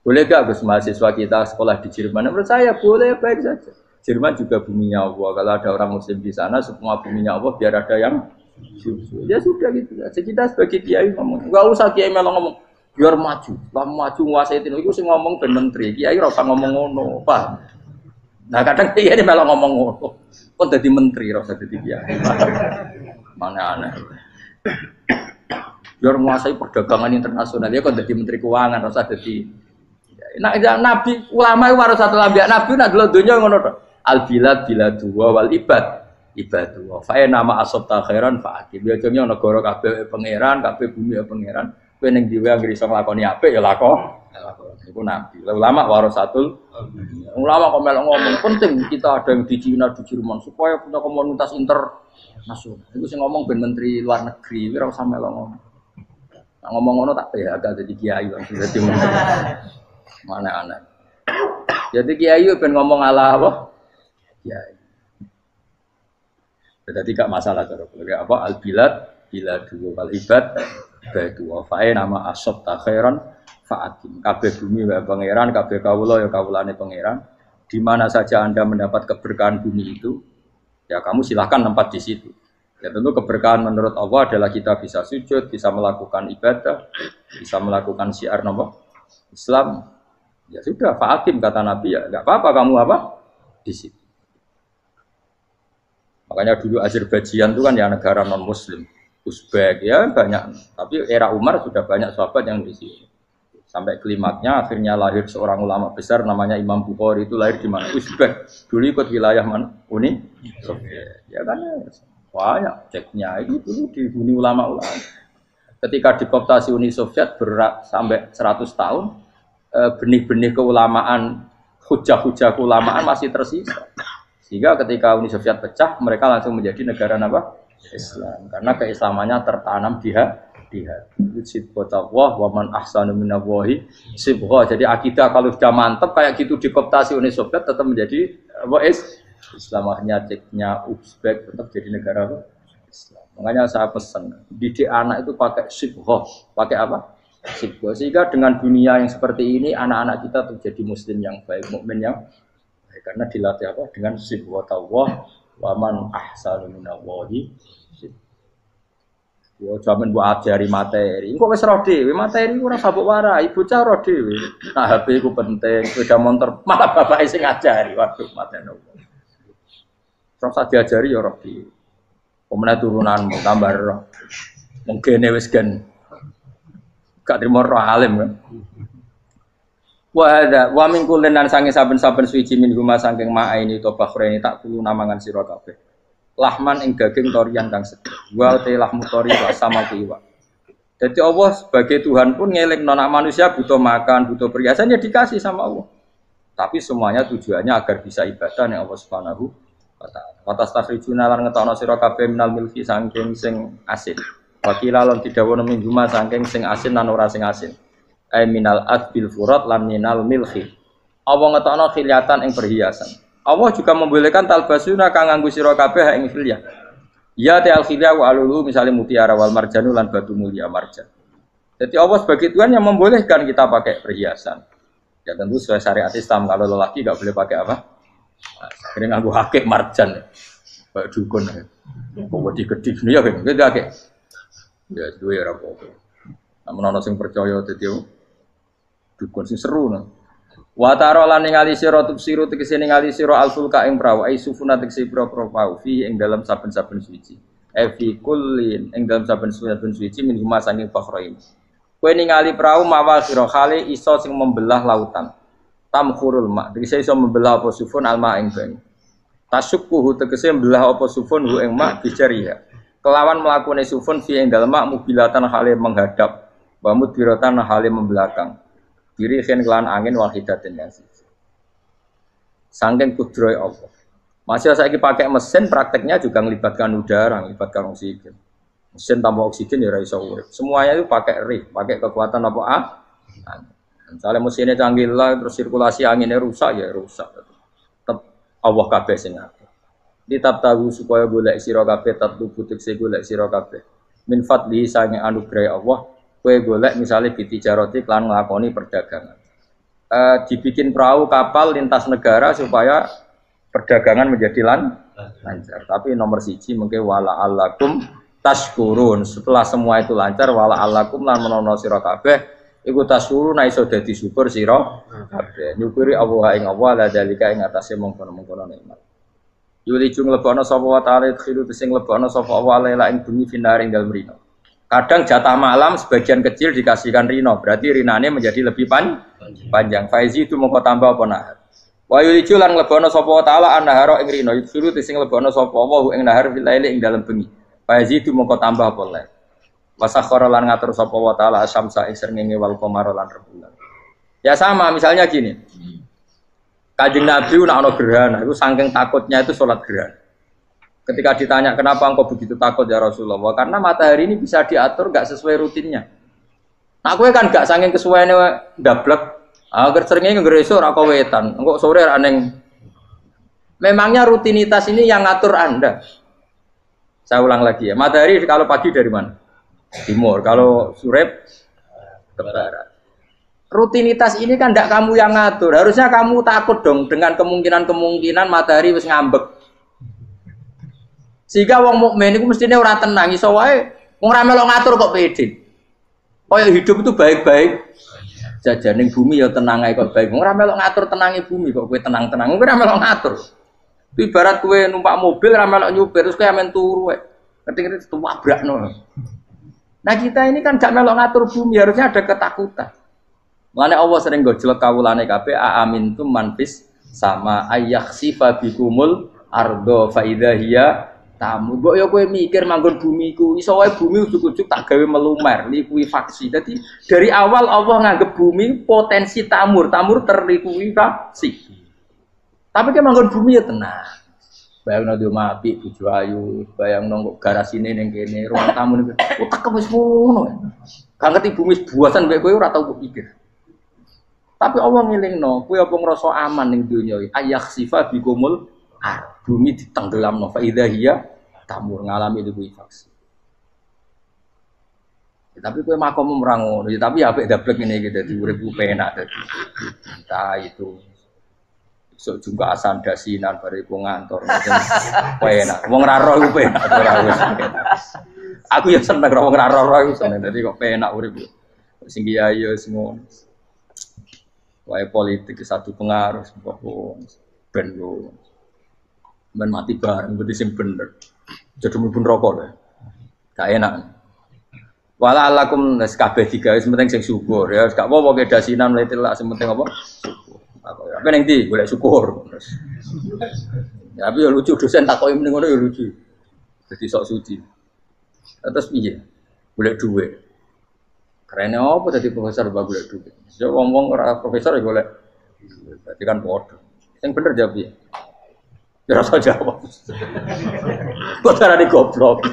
boleh gak Gus mahasiswa kita sekolah di Jerman? Menurut saya boleh, baik saja. Jerman juga buminya Allah. Kalau ada orang Muslim di sana, semua buminya Allah biar ada yang sujud. Ya sudah gitu. Jadi kita sebagai kiai ngomong, nggak usah kiai malah ngomong. Biar maju, maju nguasai itu. Itu sih ngomong ben menteri. Kiai ora usah ngomong ngono, Pak. Nah kadang kiai ini malah ngomong ngono. Kok jadi menteri ora usah jadi kiai. Mana aneh. Biar menguasai perdagangan internasional ya kok jadi menteri keuangan ora usah jadi. Nah nabi ulama itu harus satu nabi nak dulu dunia ngono to. Al bilad biladu wal ibad ibadu. Fa nama asabta khairan fa akib. Ya jenenge negara kabeh pangeran, kabeh bumi pangeran. Kowe ning dhewe anggere iso nglakoni apik ya lakon. Iku nabi. Ulama warasatul. Ulama kok melok ngomong penting kita ada yang di Cina di Jerman supaya punya komunitas internasional. Iku sing ngomong ben menteri luar negeri, ora usah melok ngomong. Nah, ngomong ngono tak PHK jadi kiai langsung dadi menteri. Mana aneh. Jadi kiai ben ngomong ala apa? Kiai. Jadi gak masalah cara apa al-bilad biladu wal ibad badu wa fae nama asab ta khairan fa'atim. Kabeh bumi wae pangeran, kabeh kawula ya kawulane pangeran. Di mana saja Anda mendapat keberkahan bumi itu, ya kamu silahkan tempat di situ. Ya tentu keberkahan menurut Allah adalah kita bisa sujud, bisa melakukan ibadah, bisa melakukan syiar nama Islam. Ya sudah, fa'atim kata Nabi ya, enggak apa-apa kamu apa di situ. Makanya dulu Azerbaijan itu kan ya negara non Muslim, Uzbek ya banyak. Tapi era Umar sudah banyak sahabat yang di sini. Sampai klimaknya akhirnya lahir seorang ulama besar namanya Imam Bukhari, itu lahir di mana? Uzbek. Dulu ikut wilayah mana? Uni Soviet. Ya kan ya. Banyak ceknya itu dulu dihuni ulama-ulama. Ketika dikooptasi Uni Soviet berat sampai 100 tahun, benih-benih keulamaan, hujah-hujah keulamaan masih tersisa. Sehingga ketika Uni Soviet pecah, mereka langsung menjadi negara apa? Islam. Karena keislamannya tertanam di hati. Sibghatullah wa man ahsanu minallahi sibghah. Jadi akidah kalau sudah mantap kayak gitu dikooptasi Uni Soviet tetap menjadi apa? Islam. Akhirnya ceknya Uzbek tetap jadi negara apa? Islam. Makanya saya pesan, didik anak itu pakai sibghah. Pakai apa? Sibghah. Sehingga dengan dunia yang seperti ini anak-anak kita terjadi muslim yang baik, mukmin yang karena dilatih apa dengan sibghatullah wa man ahsanu minallahi. Yo jaman mbok ajari materi. Engko wis ro dhewe, materi ora sabuk warai, bocah ro dhewe. Nah HP iku penting, sepeda motor malah bapake sing ngajari. Waduh, mateni. Terus diajari ya ro dhewe. Pemene turunan tambah ro. Mungkin wis gen gak trimo ro alim kan. Wa min kullin lan sange saben-saben suci min huma saking ma'aini to bakhreni tak kulo namangan sira kabeh. Lahman ing daging torian kang seger. Wa te lahmu tori wa sama iwa. Jadi Allah sebagai Tuhan pun ngelingno nek manusia butuh makan, butuh perhiasan ya dikasih sama Allah. Tapi semuanya tujuannya agar bisa ibadah ning Allah Subhanahu wa taala. Wa tastakhrijuna lan ngetokno sira kabeh minal milki saking sing asin. Wakila lan didhawuhna min huma saking sing asin lan ora sing asin. Ai minal adbil furat lan minal milhi. Allah ngetokno khiliatan ing perhiasan. Allah juga membolehkan talbasuna kang nganggo sira kabeh ing khilyah. Ya ta'al khilyah wa alulu misalnya mutiara wal marjanu lan batu mulia marjan. Jadi Allah sebagai Tuhan yang membolehkan kita pakai perhiasan. Ya tentu sesuai syariat Islam, kalau lelaki enggak boleh pakai apa? Akhirnya nganggo hakik marjan. Kayak dukun. Kok digedhi ya kan? Gitu akeh. Ya duwe ora apa-apa. Namun ana sing percaya dadi dukun sing seru nah. Wa taro lan ningali sira tubsiru tegese ningali sira alfulka ing prawu ai sufuna tegese pro-pro pau fi ing dalam saben-saben suci. Fi kullin ing dalam saben-saben suci min huma sanging fakhrain. Kowe ningali prawu mawal sira khali iso sing membelah lautan. Tamkhurul ma tegese iso membelah apa sufun alma ing banyu. Tasukkuhu tegese membelah apa sufun hu ing ma bijariha. Kelawan mlakune sufun fi ing dalem mak mubilatan hale menghadap wa mudbiratan hale membelakang. Diri khen kelan angin wahidatin yang siji. Saking kudroy Allah. Masih saiki pakai mesin prakteknya juga melibatkan udara, melibatkan oksigen. Mesin tanpa oksigen ya ora iso urip. Semuanya itu pakai rig, pakai kekuatan apa Misalnya mesinnya canggih lah, terus sirkulasi anginnya rusak ya rusak. Tetap Allah kabeh sing ngatur. Ditab tahu supaya golek sira kabeh tatlu butik se golek sira kabeh. Min fadli sange anugerah Allah. Kue golek misalnya bitijaroti klan ngelakoni perdagangan. Dibikin perahu kapal lintas negara supaya perdagangan menjadi lancar. Tapi nomor siji mungkin wala alakum tashkurun. Setelah semua itu lancar wala alakum lan menono sira kabeh iku tashkurun iso dadi syukur sira kabeh. Nyukuri Allah ing Allah la dalika ing atase mongkon-mongkon nikmat. Yuli jung lebono sapa wa ta'ala khilu sing lebono sapa Allah la ing bumi finare ing dalem rino. Kadang jatah malam sebagian kecil dikasihkan rino, berarti rinane menjadi lebih panjang. Faizi itu mongko tambah apa nahar. Wa yuliju lan nglebono sapa taala annahara ing rino, yusuru sing nglebono sapa wa ing nahar fil laili ing dalem bengi. Faizi itu mongko tambah apa le. Wasakhara lan ngatur sapa wa taala asyamsa ing srengenge wal qamara lan rembulan. Ya sama, misalnya gini. Kanjeng Nabi nak ono gerhana, itu saking takutnya itu sholat gerhana. Ketika ditanya kenapa engkau begitu takut ya Rasulullah, karena matahari ini bisa diatur gak sesuai rutinnya. Nah, aku kan gak saking kesuaiannya dablek. Agar seringnya ngeresuk ora wetan, engko sore aneh. Memangnya rutinitas ini yang ngatur Anda. Saya ulang lagi ya, matahari kalau pagi dari mana? Timur, kalau sore ke barat. Rutinitas ini kan tidak kamu yang ngatur. Harusnya kamu takut dong dengan kemungkinan matahari wis ngambek. Sehingga wong mukmin itu mestinya ora tenang, iso wae wong ra melok ngatur kok pede. Kaya hidup itu baik-baik. Jajaning bumi ya tenang ae kok baik. Wong ra melok ngatur tenange bumi kok kowe tenang-tenang. Kowe ra melok ngatur. Itu ibarat kowe numpak mobil ra melok nyupir terus kowe amen turu wae. Ketika tuwabrakno. Nah, kita ini kan gak melok ngatur bumi, harusnya ada ketakutan. Makanya Allah sering gojlek kawulane kabeh aamintum manfis sama ayakhsifa bikumul ardo fa idza hiya tamu. Mbok ya kowe mikir manggon bumi ku iso wae bumi ujug-ujug tak gawe melumer, likuifaksi. Jadi dari awal Allah nganggep bumi potensi tamur terlikuifaksi. Tapi kan manggon bumi ya tenang. Bayangno di omah apik bojo ayu, bayangno kok garasine ning kene, ruang tamu niku. Utek wis ngono. Gak ngerti bumi buasan mek kowe ora tau pikir. Tapi Allah ngilingno, kowe apa ngrasa aman ning donya iki? Ayakhsifa bikumul bumi ditenggelamno fa idza hiya tamur ngalami likuifaksi. Tapi kowe makom ora ngono, tapi apik dablek ngene iki dadi uripku penak dadi. Entah itu sok jumpa asan dasinan bariku ngantor. Penak. Wong ra roh iku penak ora wis. Aku ya seneng wong ra roh iku seneng. Dadi kok penak urip. Sing kiai ya semua. Wae politik satu pengaruh kok ben yo. Men mati bareng berarti sing bener. Jadi mlebu neraka lho. Gak enak. Wala alakum nas kabeh digawe penting sing syukur ya. Gak apa-apa ke dasinan mlete lak sing penting apa? Apa neng di, boleh syukur. Ya, tapi ya lucu dosen takoki mending ngono ya lucu. Jadi sok suci. Terus piye? Boleh duit. Kerennya apa tadi profesor bag boleh duit. So ngomong ora profesor ya boleh. Berarti kan bodoh. Yang bener jawab ya. Ya rasa jawab. Kok cara digoblok.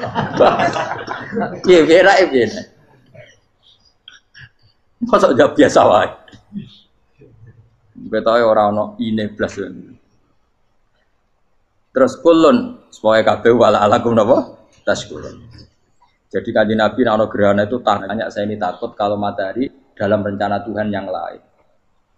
Piye piye. Masa jawab biasa wae. Betawe ora ana ine blas. Terus kulun supaya kabeh wala alakum napa? Taskulun. Jadi kanjeng Nabi nek ana gerhana itu tanya saya ini takut kalau matahari dalam rencana Tuhan yang lain.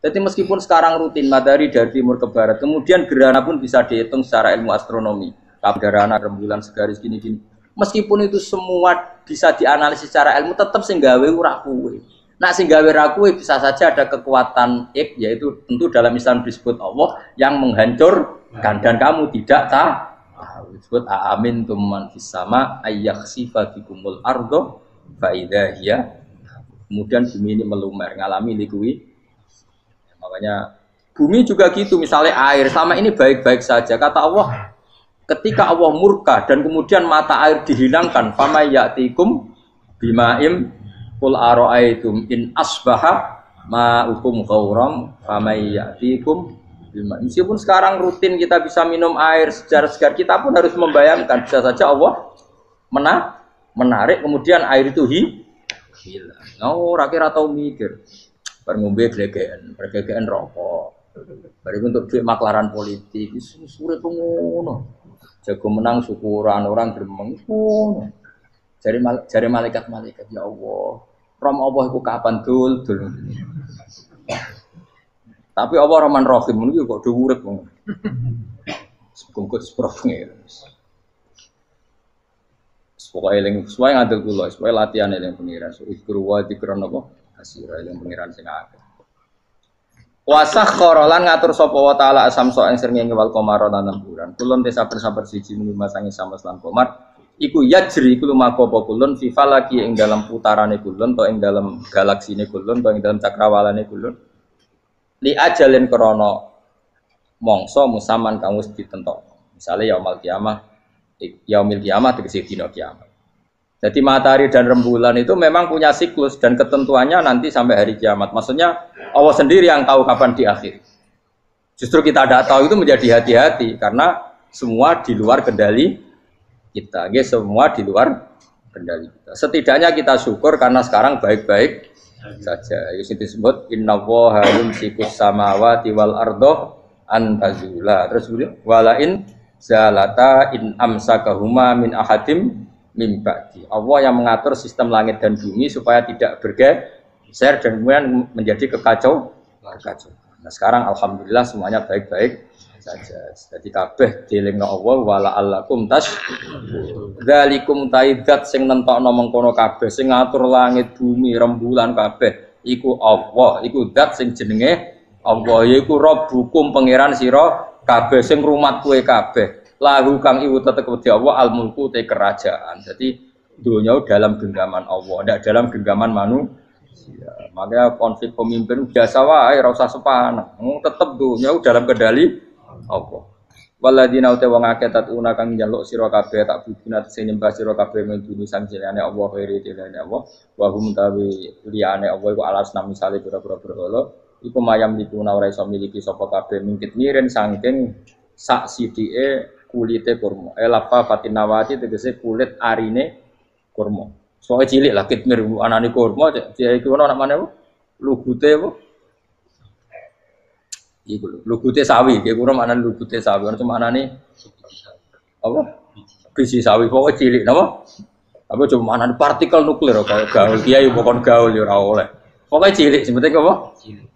Jadi meskipun sekarang rutin matahari dari timur ke barat, kemudian gerhana pun bisa dihitung secara ilmu astronomi. Gerhana rembulan segaris gini-gini. Meskipun itu semua bisa dianalisis secara ilmu, tetap sing gawe ora kuwe. Nah, sehingga wiraku bisa saja ada kekuatan yaitu tentu dalam Islam disebut Allah yang menghancurkan dan kamu tidak tahu. Disebut amin tuman fisama ayakhsifa bikumul ardo fa idza hiya. Kemudian bumi ini melumer ngalami likui. Makanya bumi juga gitu, misalnya air selama ini baik-baik saja. Kata Allah, ketika Allah murka dan kemudian mata air dihilangkan, fama ya'tikum bima'im qul ara'aytum in asbaha ma'ukum ghauram famay ya'tikum bima. Meskipun sekarang rutin kita bisa minum air segar-segar, kita pun harus membayangkan bisa saja Allah menarik kemudian air itu hilang. Oh, rakyat atau mikir bar ngombe glegeken rokok. Bari untuk duit maklaran politik wis urip ngono. Jago menang syukuran orang gremeng ngono. Jari malaikat ya Allah. Rom Allah iku kapan dul. Tapi Allah Rahman Rahim niku kok do urip wong. Sepungkut sprofnge. Pokoke eling suwe ngandel kula, suwe latihan eling pengiran. Ikru wa dikron apa? Asira eling pengiran sing akeh. Wasakhkhara lan ngatur sapa wa taala asamso ing srengenge wal qamara lan bulan. Kulun te sabar-sabar siji mung masangi samas lan qamar. Iku yajri iku lumaku apa kulun fi falaki ing dalam putarane kulun to ing dalam galaksine kulun to ing dalam cakrawalane kulun li ajalin krana mangsa musaman kang wis ditentokno misale yaumil kiamah tegese dina kiamat Jadi matahari dan rembulan itu memang punya siklus dan ketentuannya nanti sampai hari kiamat. Maksudnya Allah sendiri yang tahu kapan diakhiri. Justru kita tidak tahu itu menjadi hati-hati karena semua di luar kendali kita. Semua di luar kendali kita. Setidaknya kita syukur karena sekarang baik-baik saja. Itu disebut innallaha yumsikus samawati wal ardo an tazula. Terus walain zalata in amsakahuma min ahadim min ba'di. Allah yang mengatur sistem langit dan bumi supaya tidak bergeser dan kemudian menjadi kekacauan. Nah, sekarang alhamdulillah semuanya baik-baik saja. Jadi kabeh dielingno Allah wala allakum tas dzalikum taidat sing nentokno mengkono kabeh sing ngatur langit bumi rembulan kabeh iku Allah, iku zat sing jenenge Allah, yaiku Rabbukum pangeran sira kabeh sing rumat kowe kabeh. Lahu kang iku tetep wedi Allah al mulku te kerajaan. Jadi dunia dalam genggaman Allah, tidak dalam genggaman manusia. Makanya konflik pemimpin biasa wae ora usah sepanah. Tetep dunia dalam kendali Allah. Waladina uta wong akeh tatuna kang njaluk sira kabeh tak bujuna sing nyembah sira kabeh menduni sanjane Allah khairi dilane Allah wa hum tawi liyane Allah iku alas nam misale pira-pira berhala iku mayam dikuna ora iso miliki sapa kabeh mingkit miren saking sak sidike kulite kurma. Lafa fatinawati tegese kulit arine kurma. Soale cilik lah kitmir anane kurma dia iki ono nak maneh lugute apa? Iku lugute sawi, iki kurma anane lugute sawi. Ono manane apa? Biji sawi pokoke cilik napa? Apa cuma anane partikel nuklir kaya gaul kiai pokon gaul ya ora oleh. Pokoke cilik sebenarnya apa? Cilik.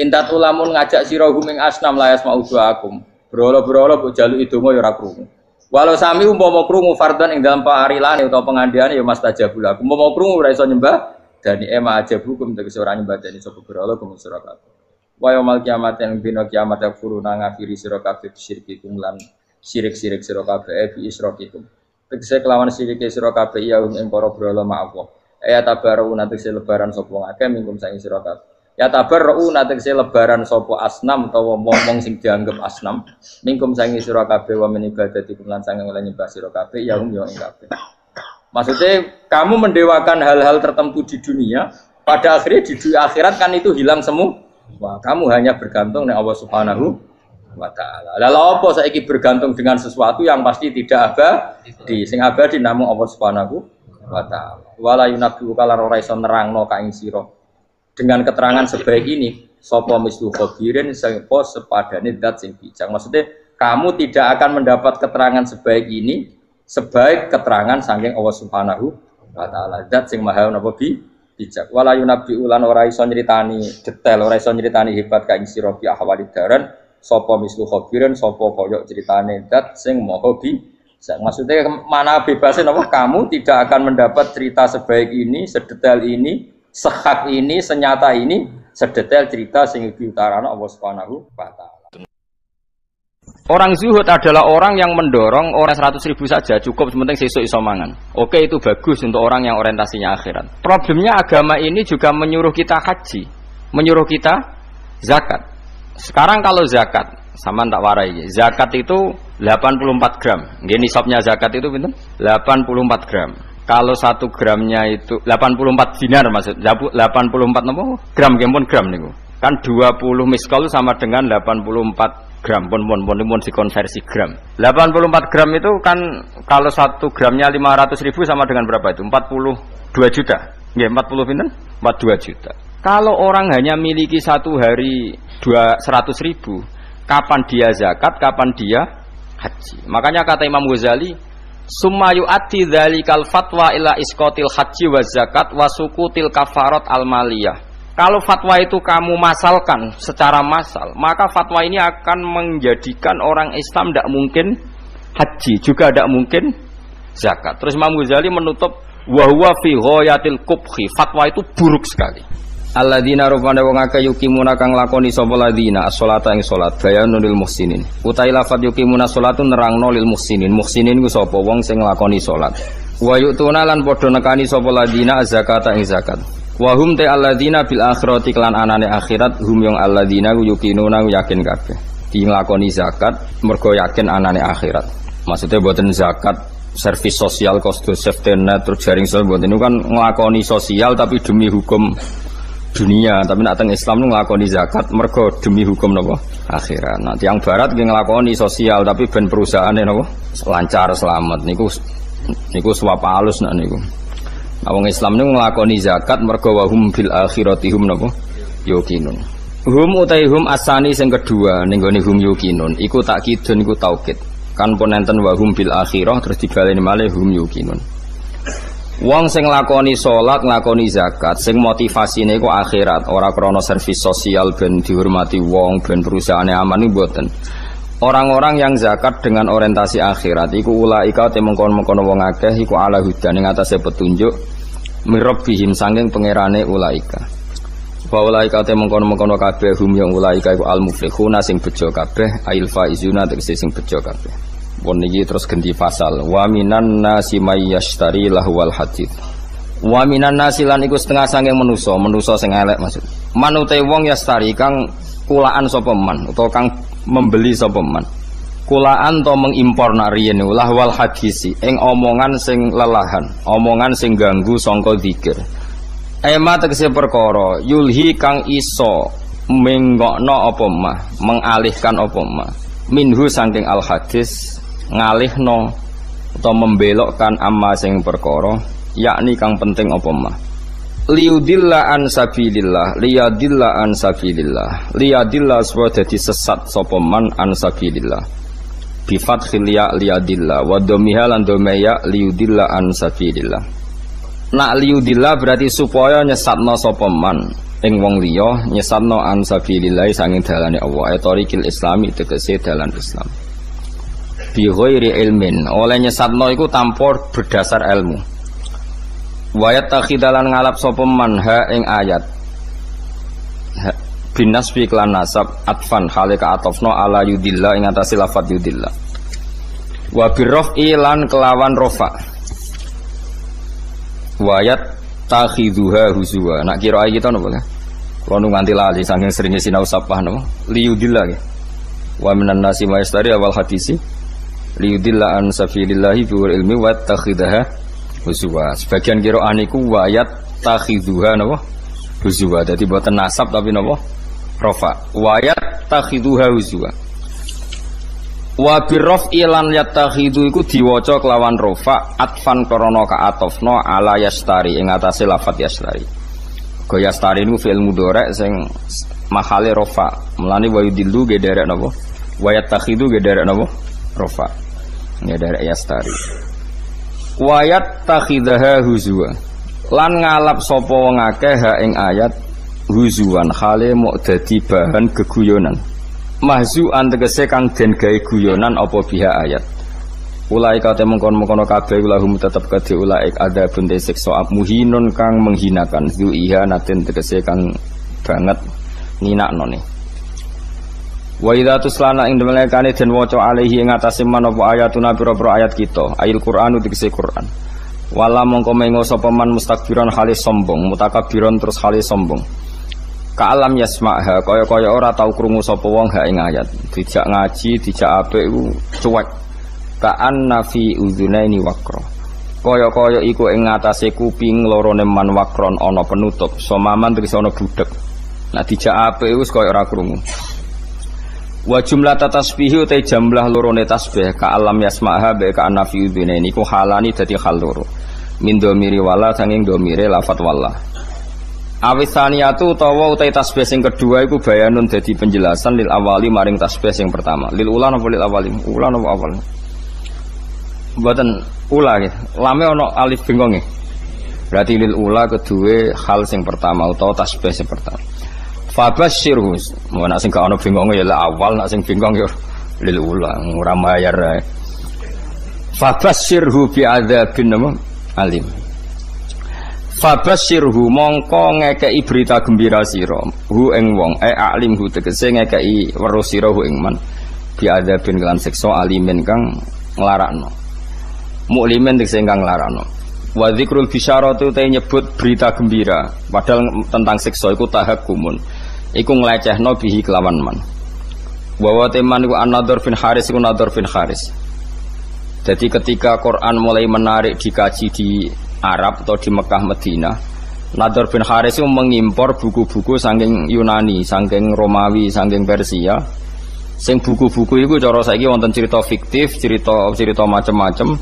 Intat ulamun ngajak sira huming asnam layas mauduakum. Berolo-berolo mbok jaluk idonga ya ora krungu. Walau sami umpama krungu fardhan ing dalem parilane utawa pengandiane ya mastajabul. Umpama krungu ora iso nyembah dani ema ajabukum tegese ora nyembah dani sapa berolo gumun sira kabeh. Wa yaumul kiamat yang dina kiamat furuna ngafiri sira kabeh syirikikum lan syirik-syirik sira kabeh bi isrokikum. Tegese kelawan syirike sira kabeh ya ing para berolo ma'awa. Ya tabaru tegese lebaran sapa akeh mingkum saking sira kabeh. Ya tabarru natekse lebaran sapa asnam utawa wong sing dianggep asnam mingkum sangi sira kabeh wa min ibadatikum lan sange oleh nyembah sira kabeh ya hum ya ing kabeh. Maksudnya kamu mendewakan hal-hal tertentu di dunia, pada akhirnya di akhirat kan itu hilang semua. Wah, kamu hanya bergantung dengan Allah Subhanahu wa taala. Lalu apa saiki bergantung dengan sesuatu yang pasti tidak abadi, sing abadi namung Allah Subhanahu wa taala. Wala yunabbi'uka lan ora iso nerangno ka ing sira dengan keterangan sebaik ini sapa mislu khabirin sapa sepadane zat sing bijak. Maksudnya kamu tidak akan mendapat keterangan sebaik ini sebaik keterangan saking Allah Subhanahu wa taala zat sing maha napa bijak. Wala yunabbi ulan ora iso nyritani detail, ora iso nyritani hebat ka ing sira bi ahwalid daran sapa mislu khabirin sapa kaya critane zat sing maha bijak. Maksudnya mana bebasnya napa kamu tidak akan mendapat cerita sebaik ini, sedetail ini, sehak ini, senyata ini, sedetail cerita sing diutarana Allah Subhanahu wa taala. Orang zuhud adalah orang yang mendorong orang 100.000 saja cukup, sementing sesuk iso mangan. Oke, itu bagus untuk orang yang orientasinya akhirat. Problemnya agama ini juga menyuruh kita haji, menyuruh kita zakat. Sekarang kalau zakat, sama tak warai, zakat itu 84 gram. Nggih nisabnya zakat itu pinten? 84 gram. Kalau 1 gramnya itu 84 dinar maksud 84 napa gram nggih gram niku. Kan 20 miskal sama dengan 84 gram pun dikonversi gram. 84 gram itu kan kalau 1 gramnya 500.000 sama dengan berapa itu? 42 juta. Nggih 40 pinten? 42 juta. Kalau orang hanya miliki satu hari 100.000, kapan dia zakat, kapan dia haji? Makanya kata Imam Ghazali, summa yu'ati dzalikal fatwa ila isqatil haji wa zakat wa sukutil kafarat al maliyah. Kalau fatwa itu kamu masalkan secara massal, maka fatwa ini akan menjadikan orang Islam tidak mungkin haji, juga tidak mungkin zakat. Terus Imam Ghazali menutup wa huwa fi ghayatil qubhi, fatwa itu buruk sekali. Alladzina rubana wong akeh yukimuna kang lakoni sapa ladina as-sholata ing salat bayanul lil muhsinin. Utai lafat yukimuna salatun nerangno lil muhsinin. Muhsinin ku sapa wong sing nglakoni salat. Wa yu'tuna lan padha nekani sapa ladina zakata ing zakat. Wa hum ta alladzina bil akhirati lan anane akhirat hum yang alladzina yuqinuna yakin kabeh. Di nglakoni zakat mergo yakin anane akhirat. Maksudnya boten zakat servis sosial, kosto safety net, terus jaring sosial itu kan ngelakoni sosial tapi demi hukum dunia. Tapi nak teng Islam itu ngelakoni zakat mergo demi hukum nopo akhirat. Nah yang barat ki ngelakoni sosial tapi ben perusahaane nopo lancar selamat niku suap halus nak niku. Nah wong Islam niku ngelakoni zakat mergo wahum bil akhirati hum nopo yuqinun. Hum utai hum asani sing kedua ning gone hum yuqinun iku takkidun iku taukid. Kan ponenten wahum bil akhirah terus dibaleni malih hum yuqinun. Wong sing nglakoni salat, nglakoni zakat, sing motivasine iku akhirat, ora krana servis sosial ben dihormati wong, ben perusahaane aman niku mboten. Orang-orang yang zakat dengan orientasi akhirat iku ulaika te mengkon-mengkon wong akeh iku ala hudan ing atase petunjuk mirabbihim sanging pangerane ulaika. Wa ulaika te mengkon-mengkon kabeh hum yang ulaika iku al muflihuna sing bejo kabeh ail faizuna tegese sing bejo kabeh. Pun niki terus ganti pasal. Wa minan nasi may yashtari lahwal hadid. Wa minan nasi lan iku setengah sanging manusa sing elek maksud. Manute wong yastari kang kulaan sapa man utawa kang membeli sapa man. Kulaan to mengimpor nariyen lahwal hadisi ing omongan sing lelahan, omongan sing ganggu sangka zikir. Ema tegese perkara yulhi kang iso menggokno apa mah, mengalihkan apa mah. Minhu saking al hadis ngalihno atau membelokkan amma sing perkara yakni kang penting apa mah liyudilla an sabilillah liyadilla an sabilillah liyadilla supaya dadi sesat sapa man an sabilillah bi fathil ya liyadilla wa dhammiha lan dhamaya liyudilla an sabilillah. Nak liyudilla berarti supaya nyesatno sapa man ing wong liya nyesatno an sabilillah sanging dalane Allah etorikil islami tegese dalan Islam bi ghairi ilmin oleh nyesatno iku tanpa berdasar ilmu. Wayat takhidalan ngalap sapa man ha ing ayat binas fi klan nasab atfan halika atofno ala yudillah ing atase lafat yudillah. Wa birrafi lan kelawan rafa. Wayat takhiduha huzwa. Nak kira kita napa? Kulo nu nganti lali saking seringe sinau sapah napa? Liyudillah nggih. Wa minan nasi may yastari awal hadisi liyudilla an sabilillahi bi ilmi wa takhidaha huzwa. Sebagian qiraah niku wa yatakhiduha napa huzwa. Dadi boten nasab tapi napa rafa. Wa yatakhiduha huzwa. Wa birraf'i lan yatakhidu iku diwaca kelawan rafa atfan krana kaatofna ala yastari ing atase lafat yastari. Go yastari niku fi'il mudhari sing mahale rafa. Mulane wa yudillu ge derek napa wa yatakhidu ge derek napa rafa. Ya dari yastari. Wayat takhidaha huzwa. Lan ngalap sapa wong akeh ha ing ayat huzuan khale mok dadi bahan geguyonan. Mahzuan tegese kang den gawe guyonan apa biha ayat. Ulaika te mengkon-mengkon kabeh ulahum tetep kedhe ulaik ada bunte siksa muhinun kang menghinakan zu ihanatin tegese kang banget ninaknone. Wa idza tuslana ing demelekane den waca alaihi ing atase manapa ayatuna pira-pira ayat kita ayil Qur'anu tegese Qur'an wala mongko mengo sapa man mustakbiran halis sombong mutakabbiran terus halis sombong ka alam yasma'ha kaya-kaya ora tau krungu sapa wong ha ing ayat dijak ngaji dijak apik iku cuek ka annafi udzunaini waqra kaya-kaya iku ing atase kuping lorone man waqron ana penutup somaman tegese ana budhek nah dijak apik wis kaya ora krungu. Wa jumlah tasbihi utai jumlah lorone tasbih ka alam yasma'ha ba ka anafi udine niku halani dadi hal loro min domiri wala sanging domire lafat wala awisaniyatu utawa utai tasbih sing kedua iku bayanun dadi penjelasan lil awali maring tasbih sing pertama lil ula napa lil awali ula napa awal mboten ula nggih lame ana alif bengkong nggih berarti lil ula kedue hal sing pertama utawa tasbih sing pertama. Fabasyirhu, mau nak sing gak ono bingong ya lah awal, nak sing bingong ya lil ulang, ora mayar. Fabasyirhu bi adzabin alim. Fabasyirhu mongko ngekei berita gembira sira, hu ing wong, alim hu tegese ngekei weruh sira hu ing man. Bi adzabin kelan siksa alimin kang nglarakno. Muklimin tegese kang nglarakno. Wa dzikrul bisyaratu te nyebut berita gembira, padahal tentang siksa iku tahakkumun. Iku nglecehno bihi kelawan man. Wa wa teman iku an-Nadhr bin Haris iku Nadhr bin Haris. Jadi ketika Quran mulai menarik dikaji di Arab atau di Mekah Madinah, Nadhr bin Haris itu mengimpor buku-buku saking Yunani, saking Romawi, saking Persia. Sing buku-buku itu cara saiki wonten cerita fiktif, cerita macam-macam,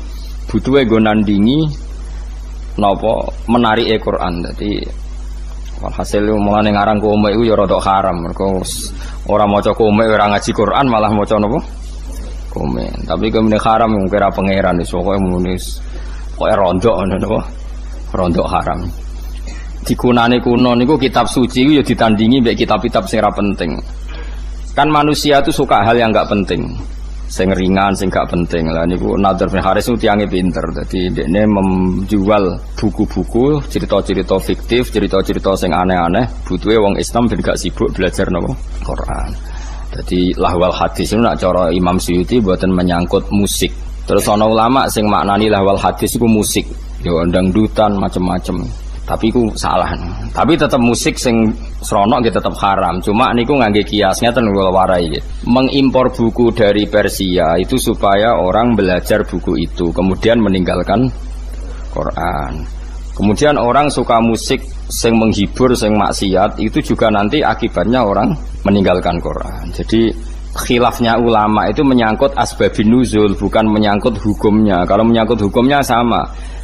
butuhe nggo nandingi napa menarike Quran. Dadi walhasil mulane ngarang komik iku ya rada haram, mergo ora maca komik ora ngaji Quran malah maca napa? Komik. Tapi kemene haram wong kira pangeran wis pokoke munis. Pokoke rondok ngono napa? Rondok haram. Digunane kuno niku kitab suci iku ya ditandingi mbek kitab-kitab sing ora penting. Kan manusia itu suka hal yang enggak penting. Sing ringan, sing gak penting. Lah niku Nadhr bin Haris itu tiange pinter. Dadi dekne menjual buku-buku, cerita-cerita fiktif, cerita-cerita sing aneh-aneh, butuhe wong Islam ben gak sibuk belajar napa? Quran. Jadi lahwal hadis itu nak cara Imam Suyuti buatan menyangkut musik. Terus ana ulama sing maknani lahwal hadis iku musik, ya dangdutan macam-macam. Tapi iku salah. Tapi tetap musik sing seronok gitu tetap haram. Cuma niku ngangge kiasnya ten kula warai. Mengimpor buku dari Persia itu supaya orang belajar buku itu, kemudian meninggalkan Quran. Kemudian orang suka musik sing menghibur, sing maksiat, itu juga nanti akibatnya orang meninggalkan Quran. Jadi khilafnya ulama itu menyangkut asbabun nuzul, bukan menyangkut hukumnya. Kalau menyangkut hukumnya sama.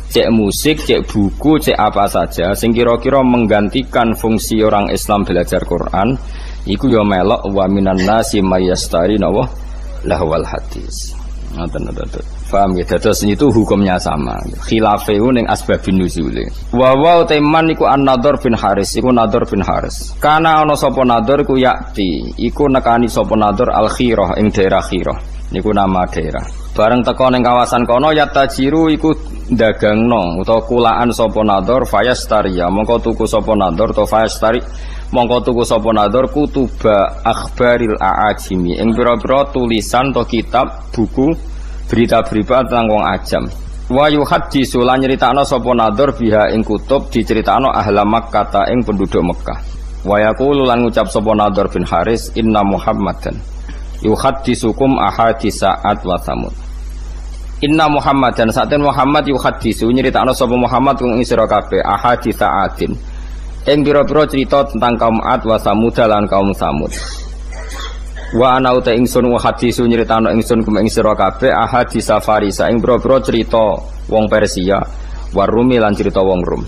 Cek musik, cek buku, cek apa saja sing kira-kira menggantikan fungsi orang Islam belajar Quran, iku ya melok wa minan nasi mayastari nawa lahwal hadis. Ngoten. Paham ya? Dados itu hukumnya sama. Khilafe ning asbabun nuzul. Wa teman iku An-Nadhr bin Haris, iku Nadhr bin Haris. Kana ana sapa Nadhr iku yakti, iku nekani sapa Nadhr Al-Khirah ing daerah Khirah. Niku nama daerah. Bareng teko ning kawasan kono yatajiru iku dagangno utawa kulaan sapa Nadhr fayastari ya mongko tuku sapa Nadhr to fayastari mongko tuku sapa Nadhr kutuba akhbaril aajimi ing pira-pira tulisan to kitab buku berita-berita tentang wong ajam. Wa yuhaddisu lan nyritakno sapa Nadhr biha ing kutub diceritakno ahla Makkah ta ing penduduk Mekah. Wa yaqulu lan ngucap sapa Nadhr bin Haris inna Muhammadan yuhaddisukum ahadisa Ad wa Tsamud. Inna Muhammadan saten Muhammad yuhaddisu nyritakno sapa Muhammad ing sira kabeh ahaditsa Adin. Ing pira-pira cerita tentang kaum Ad wa Tsamud lan kaum Tsamud. Wa ana uta ingsun hadisu nyritakno ingsun kum ing sira kabeh ahaditsa Farisa ing pira-pira cerita wong Persia, warumi lan cerita wong Rum.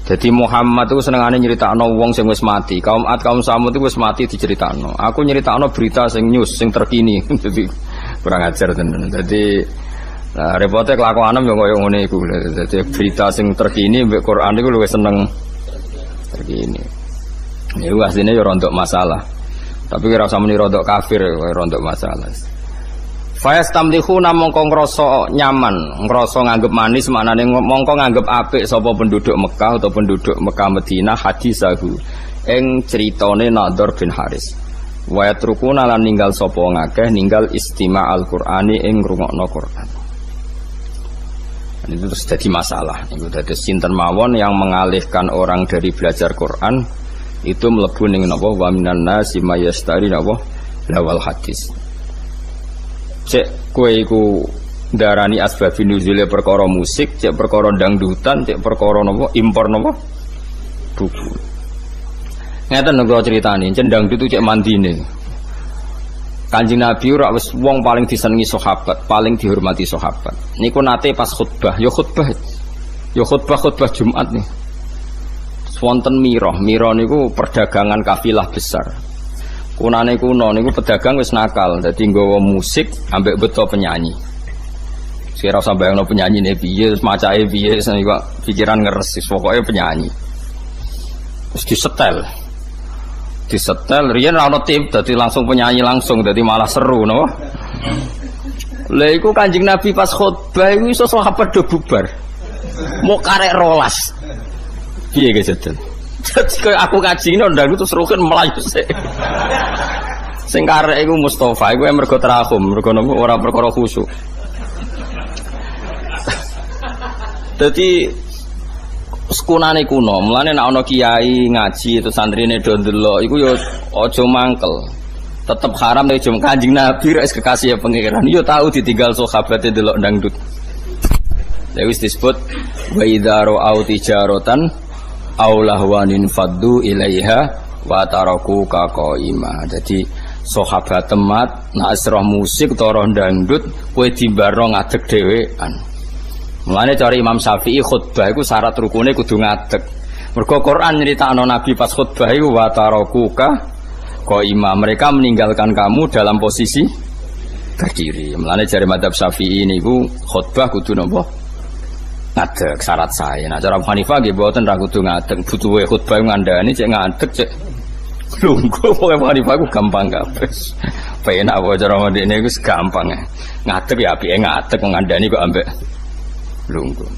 Jadi Muhammad itu senengane nyritakno wong sing wis mati. Kaum Ad, kaum Tsamud itu wis mati diceritakno. Aku nyritakno berita sing news, sing terkini. Jadi kurang ajar tenan. Jadi repote kelakuanem yo koyo ngene iku. Jadi berita sing terkini mbek Quran iku luwih seneng terkini. Niku asline yo rontok masalah. Tapi ora usah muni rontok kafir, rontok masalah. Fayastamlikhuna mongko ngrasa nyaman, ngrasa nganggep manis, maknane mongko nganggep apik sapa penduduk Mekah atau penduduk Mekah Madinah hadisahu ing critane Nadhr bin Haris. Wa yatrukuna lan ninggal sapa ngakeh ninggal istima' al-Qur'ani ing ngrungokno Quran. Ini terus jadi masalah. Itu dadi sinten mawon yang mengalihkan orang dari belajar Quran itu mlebu ning napa wa minan nasi mayastari napa lawal hadis. Cek kowe iku darani asbabun nuzule perkara musik, cek perkara dangdutan, cek perkara napa impor napa buku. Ngeten kula critani, cendang itu cek mandine. Kanjeng Nabi ora wis wong paling disenengi sahabat, paling dihormati sahabat. Niku nate pas khutbah, ya khutbah Jumat nih. Wonten Mirah niku perdagangan kafilah besar. Kunane kuno niku pedagang wis nakal, dadi nggawa musik ambek beto penyanyi. Sira usah bayangno penyanyine piye, macake piye, niku pikiran ngeres, pokoke penyanyi. Terus disetel riyen ora ono tim, dadi langsung penyanyi langsung, dadi malah seru no. Lha iku Kanjeng Nabi pas khutbah iku iso sahabat do bubar. Mau karek rolas. Piye ge setel? Dadi aku kaji ndang terus rugen melayu sik. Sing karek iku Mustofa iku mergo terahum, mergo napa ora perkara khusyuk. Dadi sekunane kuno, mulane nek ana kiai ngaji itu santrine do ndelok iku ya aja mangkel. Tetep haram nek jom Kanjeng Nabi wis kekasih pangeran. Yo tahu ditinggal sahabate delok dangdut. Lha wis disebut wa idza ra'au tijaratan aw lahwanin faddu ilaiha wa taraku ka qaima. Jadi sahabat temat nek asrah musik utawa dangdut kowe dimbarno ngadeg dhewean. Mulane cari Imam Syafi'i khutbah iku syarat rukune kudu ngadeg. Mergo Quran nyritakno Nabi pas khutbah iku wa taraku ka qaima, mereka meninggalkan kamu dalam posisi berdiri. Mulane jare madzhab Syafi'i niku khutbah kudu napa? Ngadeg syarat saya. Nah cara Hanifah nggih mboten ra kudu ngadeg, butuhe khutbah ngandani cek ngadeg cek lungguh. Pokoke Hanifah ku gampang kabeh. Penak wae cara ndekne iku gampang. Ngadeg ya apike ngadeg ngandani kok ambek lungguh.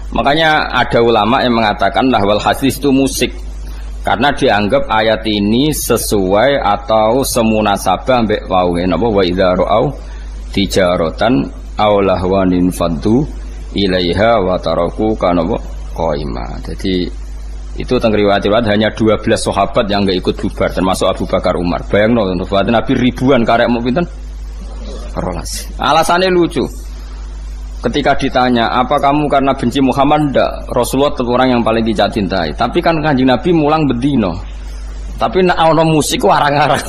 Makanya ada ulama yang mengatakan lahwal hadis itu musik. Karena dianggap ayat ini sesuai atau semunasabah ambek wau napa wa idza ra'au tijaratan aw lahwanin faddu ilaiha wa taraku kana qaima. Jadi itu teng riwayat hanya 12 sahabat yang enggak ikut bubar termasuk Abu Bakar Umar. Bayangno sahabat Nabi ribuan karek mau pinten? 12. Alasannya lucu. Ketika ditanya, apa kamu karena benci Muhammad? Enggak, Rasulullah itu orang yang paling dicintai. Tapi kan Kanjeng Nabi mulang bedino. Tapi nek ana musik warang-arang.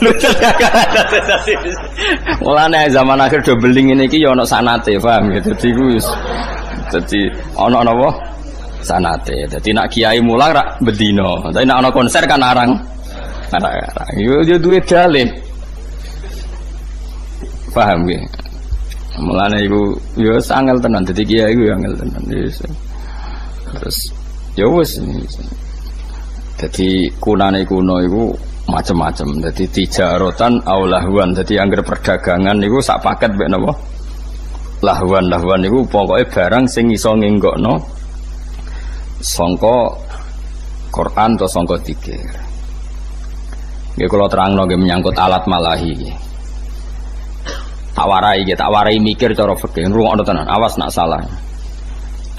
Mulane zaman akhir do beling ngene iki ya ana sanate, paham ya? Dadi ku wis dadi ana napa? Sanate. Dadi nek kiai mulang rak bedino. Tapi nek ana konser kan arang. Arang. Yo duwe dalil. Paham ya? Mulane iku ya angel tenan dadi kiai iku ya angel tenan. Terus ya wis. Dadi kunane kuno iku macam-macam. Dadi tijaratan aw lahwan. Dadi anggere perdagangan niku sak paket mek napa? Lahwan niku pokoke barang sing iso ngenggokno sangka Quran atau sangka zikir. Nggih kula terangno nggih menyangkut alat malahi. Tak warai mikir cara fikih ngrungokno tenan awas nak salah.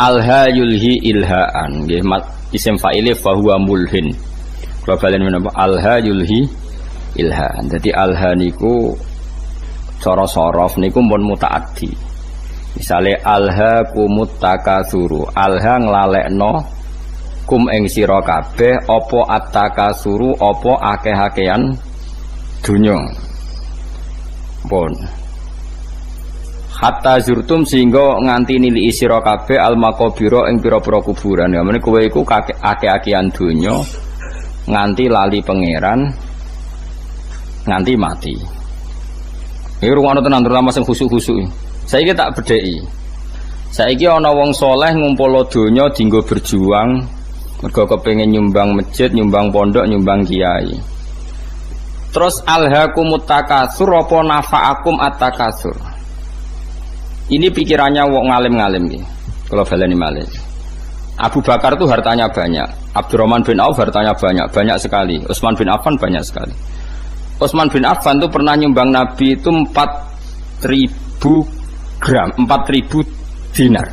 Alha yulhi ilhaan nggih isim fa'ile fa huwa mulhin. Kula balen menapa alha yulhi ilhaan. Dadi alha niku cara sorof niku mun mutaaddi. Misale alha kumut takasuru, alha nglalekno kum ing sira kabeh apa attakasuru apa akeh-akehan donya. Pun hatta zurtum sehingga nganti nili sira kabeh al maqabira ing pira-pira kuburan. Ya meneh kowe iku akeh-akehan donya nganti lali pangeran nganti mati. Iki rungokno tenan terutama sing khusuk-khusuk. Saiki tak bedheki. Saiki ana wong saleh ngumpul donya dienggo berjuang mergo kepengin nyumbang masjid, nyumbang pondok, nyumbang kiai. Terus alhaakumut takasur apa nafa'akum at-takasur. Ini pikirannya wong ngalim-ngalim nih. Kalau baleni malih. Abu Bakar itu hartanya banyak. Abdurrahman bin Auf hartanya banyak sekali. Utsman bin Affan banyak sekali. Utsman bin Affan itu pernah nyumbang Nabi itu 4.000 gram, 4.000 dinar.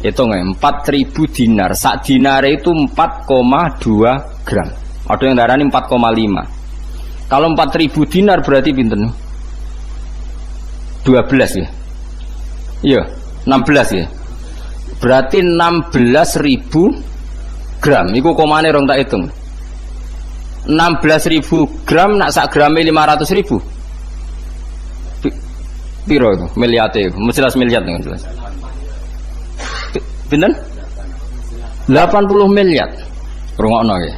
Itu nggak 4.000 dinar. Sak dinar itu 4,2 gram. Ada yang darani 4,5. Kalau 4.000 dinar berarti pinten? 12 ya. Iya, 16 ya. Berarti 16.000 gram. Iku komane rong tak hitung. 16.000 gram nak sak grame 500.000. Piro itu? Miliate itu. Jelas miliar dengan jelas. Pinten? 80 miliar. Rungokno ya.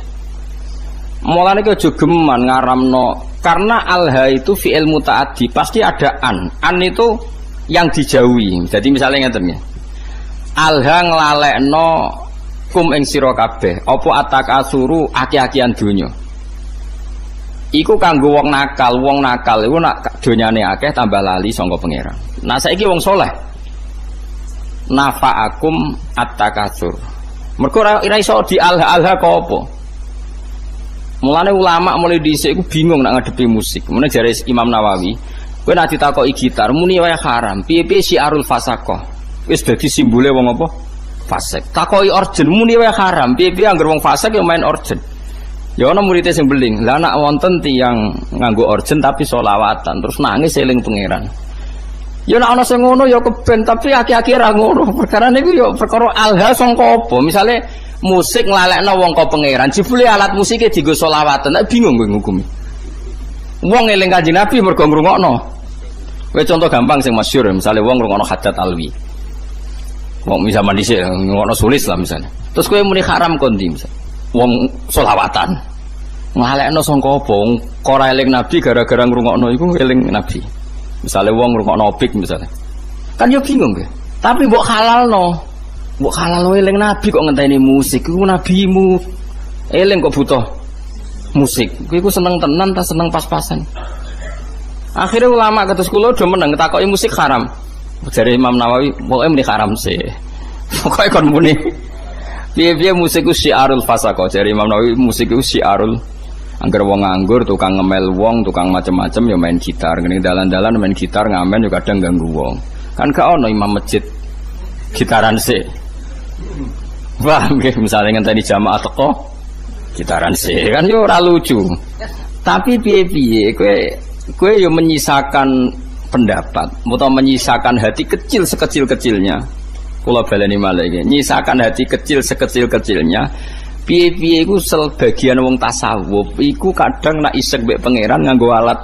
Mulane ki aja geman ngaramno karena alha itu fi'il mutaaddi pasti ada an. An itu yang dijauhi. Jadi misalnya ngeten ya. Alha nglalekno kum ing sira kabeh apa atakasuru aki-akian donya. Iku kanggo wong nakal iku nak donyane akeh tambah lali sangka pangeran. Nah saiki wong saleh nafa'akum at-takasur. Mergo ora iso di alha-alha kok apa. Mulane ulama mulai dhisik iku bingung nak ngadepi musik. Mulane jare Imam Nawawi, kowe nek ditakoki gitar muni wae haram. Piye-piye syiarul fasaqah. Wis dadi simbole wong apa? Fasik. Takoki organ muni wae haram. Piye-piye anggere wong fasik yo main organ. Ya ana muridé sing beling. Lah anak wonten tiyang nganggo orjen tapi sholawatan terus nangis eling pangeran. Ya nek ana sing ngono ya keben tapi aki-aki ra ngono. Perkara niku ya perkara alha sangka apa? Misale musik nglalekno wong ka pangeran, jebule alat musike dienggo sholawatan. Nek bingung kowe ngukumi. Wong eling Kanjeng Nabi mergo ngrungokno. Kowe contoh gampang sing masyhur, misale wong ngrungokno Haddad Alwi. Wong zaman dhisik ngrungokno sulis lah misalnya. Terus kowe muni haram kondi misal. Wong sholawatan ngalekno sangka apa wong ora eling Nabi gara-gara ngrungokno iku eling Nabi. Misale wong ngrungokno opik misalnya. Kan yo bingung ya. Tapi mbok halalno. Mbok halalno eling Nabi kok ngenteni musik. Iku nabimu. Eling kok butuh musik. Iku seneng tenan ta seneng pas-pasan. Akhirnya ulama kados kula do meneng takoki musik haram. Jare Imam Nawawi, pokoke muni haram sih. Pokoke kon muni piye-piye musik ku syiarul fasaqah. Jare Imam Nawawi musik ku syiarul angger wong nganggur, tukang ngemel wong, tukang macem-macem ya main gitar. Ngene dalan-dalan main gitar ngamen yo kadang ganggu wong. Kan gak ono imam masjid gitaran sih. Wah, nggih misale ngenteni jamaah teko gitaran sih kan yo ora lucu. Tapi piye-piye kowe yo menyisakan pendapat atau menyisakan hati kecil sekecil-kecilnya. Kula baleni malih iki, nyisakan hati kecil sekecil-kecilnya. Piye-piye iku sebagian wong tasawuf iku kadang nak isek mbek pangeran nganggo alat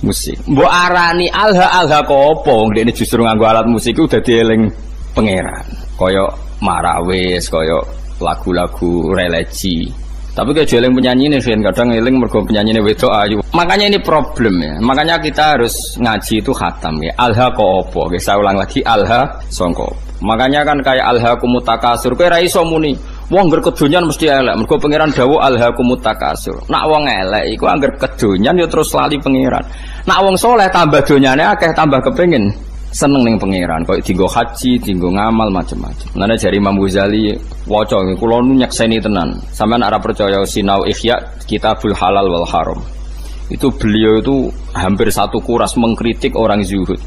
musik. Mbok arani alha kok apa wong dene justru nganggo alat musik iku dadi eling pangeran. Kaya marawis, kaya lagu-lagu religi. Tapi kayak eling penyanyi ini kadang eling mergo penyanyi ini wedok ayu. Makanya ini problem ya. Makanya kita harus ngaji itu khatam ya. Alha kok apa? Saya ulang lagi alha songko. Makanya kan kayak alha kumutakasur. Kayak raiso muni. Wong angger kedonyan mesti elek. Mergo pangeran dawuh alha kumutakasur. Nak wong elek iku angger kedonyan ya terus lali pangeran. Nak wong soleh tambah donyane akeh tambah kepengin seneng ning pangeran. Kaya dienggo haji, dienggo ngamal macam-macam. Mulane jari Imam Ghazali waca kula nu nyekseni tenan. Sampeyan ora percaya sinau Ihya Kitabul Halal wal Haram. Itu beliau itu hampir satu kuras mengkritik orang zuhud.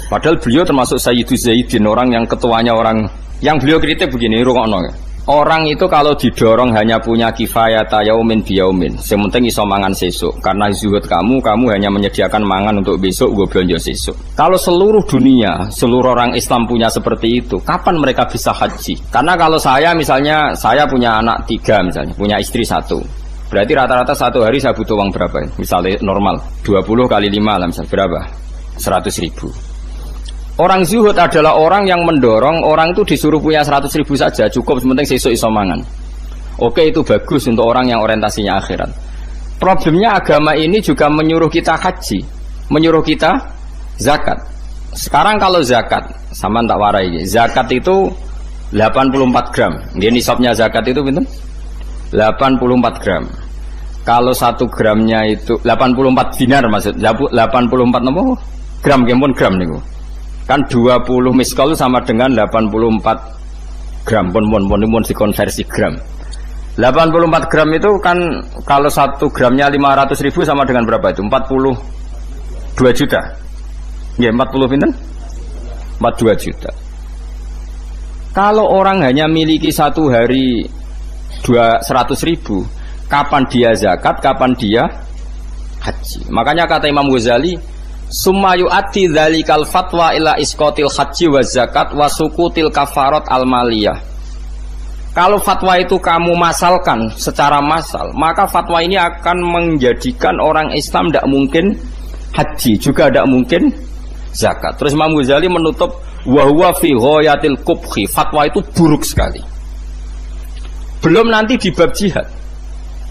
Padahal beliau termasuk Sayyidu Zaidin, orang yang ketuanya orang yang beliau kritik begini, rungokno ya. Orang itu kalau didorong hanya punya kifayata yaumin biyaumin, sementing iso mangan sesuk. Karena zuhud kamu hanya menyediakan mangan untuk besok, gue belanja sesuk. Kalau seluruh dunia, seluruh orang Islam punya seperti itu, kapan mereka bisa haji? Karena kalau saya misalnya, saya punya anak 3 misalnya, punya istri 1. Berarti rata-rata satu hari saya butuh uang berapa ya? Misalnya normal 20 kali 5 lah misalnya berapa? 100.000. Orang zuhud adalah orang yang mendorong orang itu disuruh punya 100.000 saja cukup, sementing sesuk iso mangan. Oke, itu bagus untuk orang yang orientasinya akhirat. Problemnya agama ini juga menyuruh kita haji, menyuruh kita zakat. Sekarang kalau zakat, sama tak warai, zakat itu 84 gram. Dia nisabnya zakat itu pinten? 84 gram. Kalau 1 gramnya itu 84 dinar maksud 84 nopo gram kempun gram niku. Kan 20 miskol sama dengan 84 gram pun dikonversi gram. 84 gram itu kan kalau 1 gramnya 500.000 sama dengan berapa itu? 42 juta. Ya 40 pinten? 42 juta. Kalau orang hanya miliki satu hari 100.000, kapan dia zakat, kapan dia haji? Makanya kata Imam Ghazali, summa yu'ati dzalikal fatwa ila isqatil haji wa zakat wa sukutil kafarat al maliyah. Kalau fatwa itu kamu masalkan secara massal, maka fatwa ini akan menjadikan orang Islam tidak mungkin haji, juga tidak mungkin zakat. Terus Imam Ghazali menutup wa huwa fi ghayatil qubhi, fatwa itu buruk sekali. Belum nanti di bab jihad.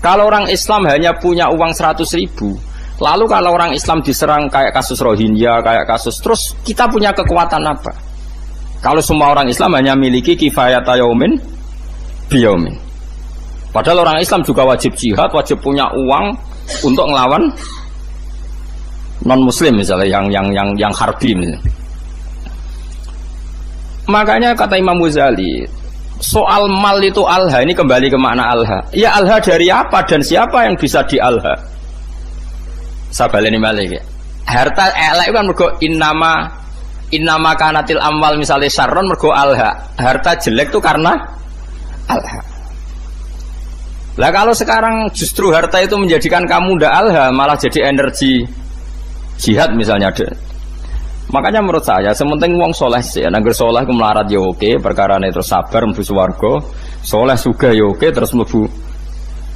Kalau orang Islam hanya punya uang 100.000, lalu kalau orang Islam diserang kayak kasus Rohingya, kayak kasus, terus kita punya kekuatan apa? Kalau semua orang Islam hanya miliki kifayata yaumin biyaumin. Padahal orang Islam juga wajib jihad, wajib punya uang untuk ngelawan non-muslim misalnya, yang harbi misalnya. Makanya kata Imam Ghazali, soal mal itu alha, ini kembali ke makna alha. Ya alha dari apa dan siapa yang bisa di alha? Sabaleni malih. Harta elek kan mergo innama kanatil amwal misalnya syarron mergo alha. Harta jelek itu karena alha. Lah kalau sekarang justru harta itu menjadikan kamu ndak alha, malah jadi energi jihad misalnya ada. Makanya menurut saya sementing wong soleh sih, nangger soleh ku melarat ya oke, perkara ini terus sabar mlebu swarga, soleh sugih ya oke terus mlebu.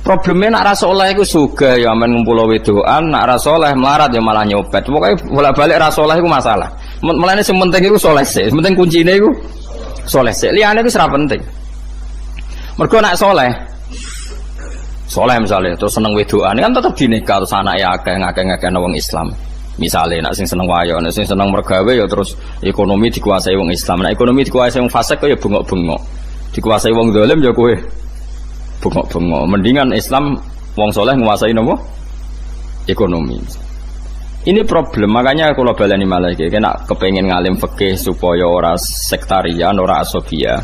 Problemnya nak ra soleh iku sugih ya men ngumpul wedokan, nak ra soleh melarat ya malah nyopet. Pokoke bolak-balik ra soleh iku masalah. Mulane sementing iku soleh sih, sementing kuncine iku soleh sih. Liyane iku ora penting. Mergo nak soleh misalnya terus seneng wedokan kan tetep dinikah terus anake akeh ngakeh-ngakeh wong Islam. Misalnya nak sing seneng wayo, nak sing seneng mergawe ya terus ekonomi dikuasai wong Islam. Nak ekonomi dikuasai wong fasik kok ya bengok-bengok. Dikuasai wong zalim ya kowe bengok-bengok. Mendingan Islam wong soleh nguasai napa? Ekonomi. Ini problem, makanya kalau baleni malah iki kena kepengin ngalim fikih supaya ora sektarian, ora asofia.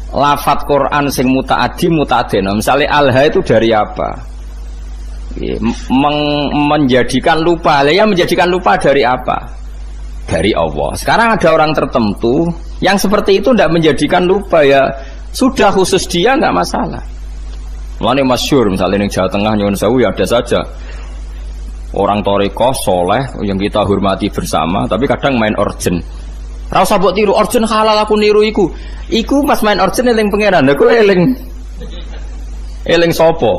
Lafat Quran sing mutaaddi mutaadena. Misalnya alha itu dari apa? Menjadikan lupa. Ya menjadikan lupa dari apa? Dari Allah. Sekarang ada orang tertentu yang seperti itu tidak menjadikan lupa ya. Sudah khusus dia nggak masalah. Mulane masyhur misalnya di Jawa Tengah nyuwun sewu ya ada saja orang toriko soleh yang kita hormati bersama, tapi kadang main orjen. Ra usah mbok tiru orjen halal aku niru iku. Iku pas main orjen eling pangeran. Aku eling sapa?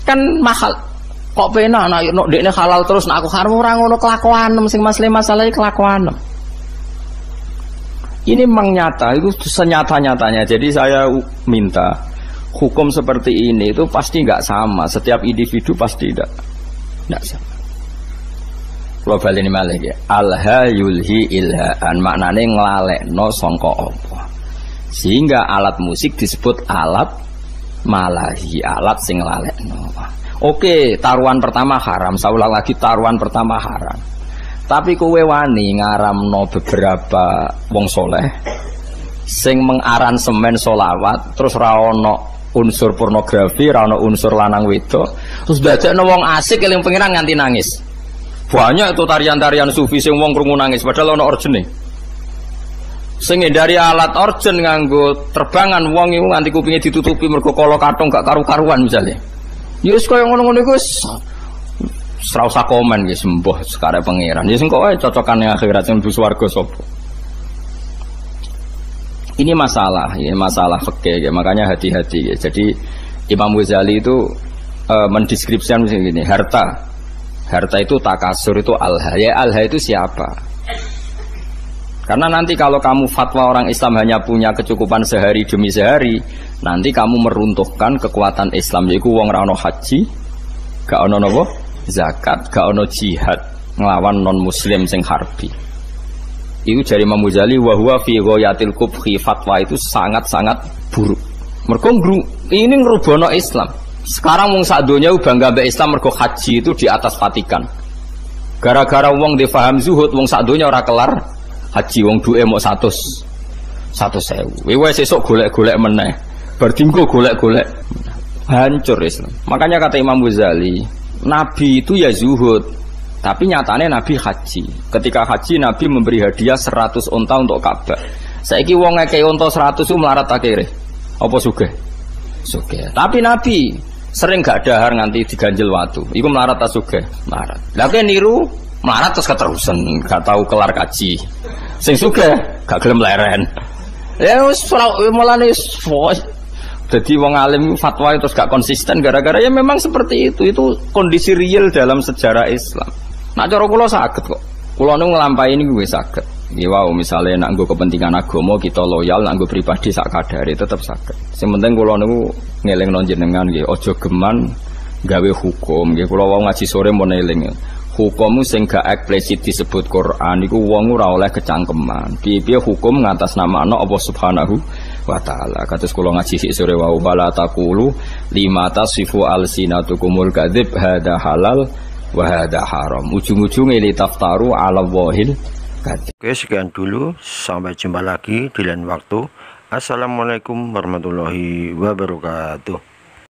Kan mahal kok penak nek dekne halal terus nek aku karo ora ngono kelakuan sing masalah kelakuan. Ini memang nyata, itu senyata-nyatanya. Jadi saya minta hukum seperti ini itu pasti nggak sama. Setiap individu pasti nggak sama. Kalau balik ini malah ya, alha yulhi ilhaan maknanya nglalekno sangka apa. Sehingga alat musik disebut alat malahi, alat sing nglalekno. Oke, taruhan pertama haram. Saya ulang lagi, taruhan pertama haram. Tapi kowe wani ngaramno beberapa wong soleh sing mengaransemen solawat terus ra ono unsur pornografi, ra ono unsur lanang wedok, terus dadekno wong asik eling pengiran nganti nangis. Banyak itu tarian-tarian sufi sing wong krungu nangis padahal ono orjene. Sing dari alat orjen nganggo terbangan wong iku nganti kupinge ditutupi mergo kala kathong gak karu-karuan misalnya. Ya wis kaya ngono-ngono iku wis ora usah komen nggih sembuh sekare pangeran. Ya sing kok wae cocokane akhirat sing mlebu swarga sapa. Ini masalah, ya masalah fikih ya, makanya hati-hati ya. Jadi Imam Ghazali itu mendeskripsikan begini, harta itu takasur, itu alha. Ya alha itu siapa? Karena nanti kalau kamu fatwa orang Islam hanya punya kecukupan sehari demi sehari, nanti kamu meruntuhkan kekuatan Islam. Yaitu wong ra ono haji, gak ono nopo zakat, gak ono jihad nglawan non muslim sing harbi. Itu dari Imam Ghazali wa huwa fi ghayatil kubhi, fatwa itu sangat-sangat buruk. Mergo ini ngerubono Islam. Sekarang wong sak donya bangga mbek Islam mergo haji itu di atas Vatikan. Gara-gara wong difaham zuhud, wong sak donya ora kelar haji, wong duwe mok 100.000. Wis sesuk golek-golek meneh. Bar dinggo golek-golek. Hancur Islam. Makanya kata Imam Ghazali, Nabi itu ya zuhud. Tapi nyatanya Nabi haji. Ketika haji Nabi memberi hadiah 100 unta untuk Ka'bah. Saiki wong ngekei unta 100 itu melarat akhirnya. Apa sugih? Sugih. Tapi Nabi sering gak dahar nganti diganjel watu. Iku melarat ta sugih? Melarat. Lah kowe niru melarat terus keterusan, gak tahu kelar kaji. Sing sugih gak gelem leren. Ya wis mulane jadi wong alim fatwa terus gak konsisten gara-gara ya memang seperti itu. Itu kondisi real dalam sejarah Islam. Nak cara kula saged kok. Kula nu nglampahi niku wis saged. Nggih wau misale nak nggo kepentingan agama kita loyal, nak nggo pribadi sak kadare tetep saged. Sing penting kula niku ngelingno jenengan nggih aja geman gawe hukum nggih. Kula wau ngaji sore mun eling. Hukum sing gak eksplisit disebut Quran iku wong ora oleh kecangkeman. Piye-piye hukum ngatasnamakno Allah Subhanahu wa ta'ala. Kados kula ngaji sik sore wau bala taqulu lima tasifu alsinatukumul kadzib hada halal wa hada haram. Ujung-ujunge li taftaru 'ala wahil kadzib. Oke, sekian dulu, sampai jumpa lagi di lain waktu. Assalamualaikum warahmatullahi wabarakatuh.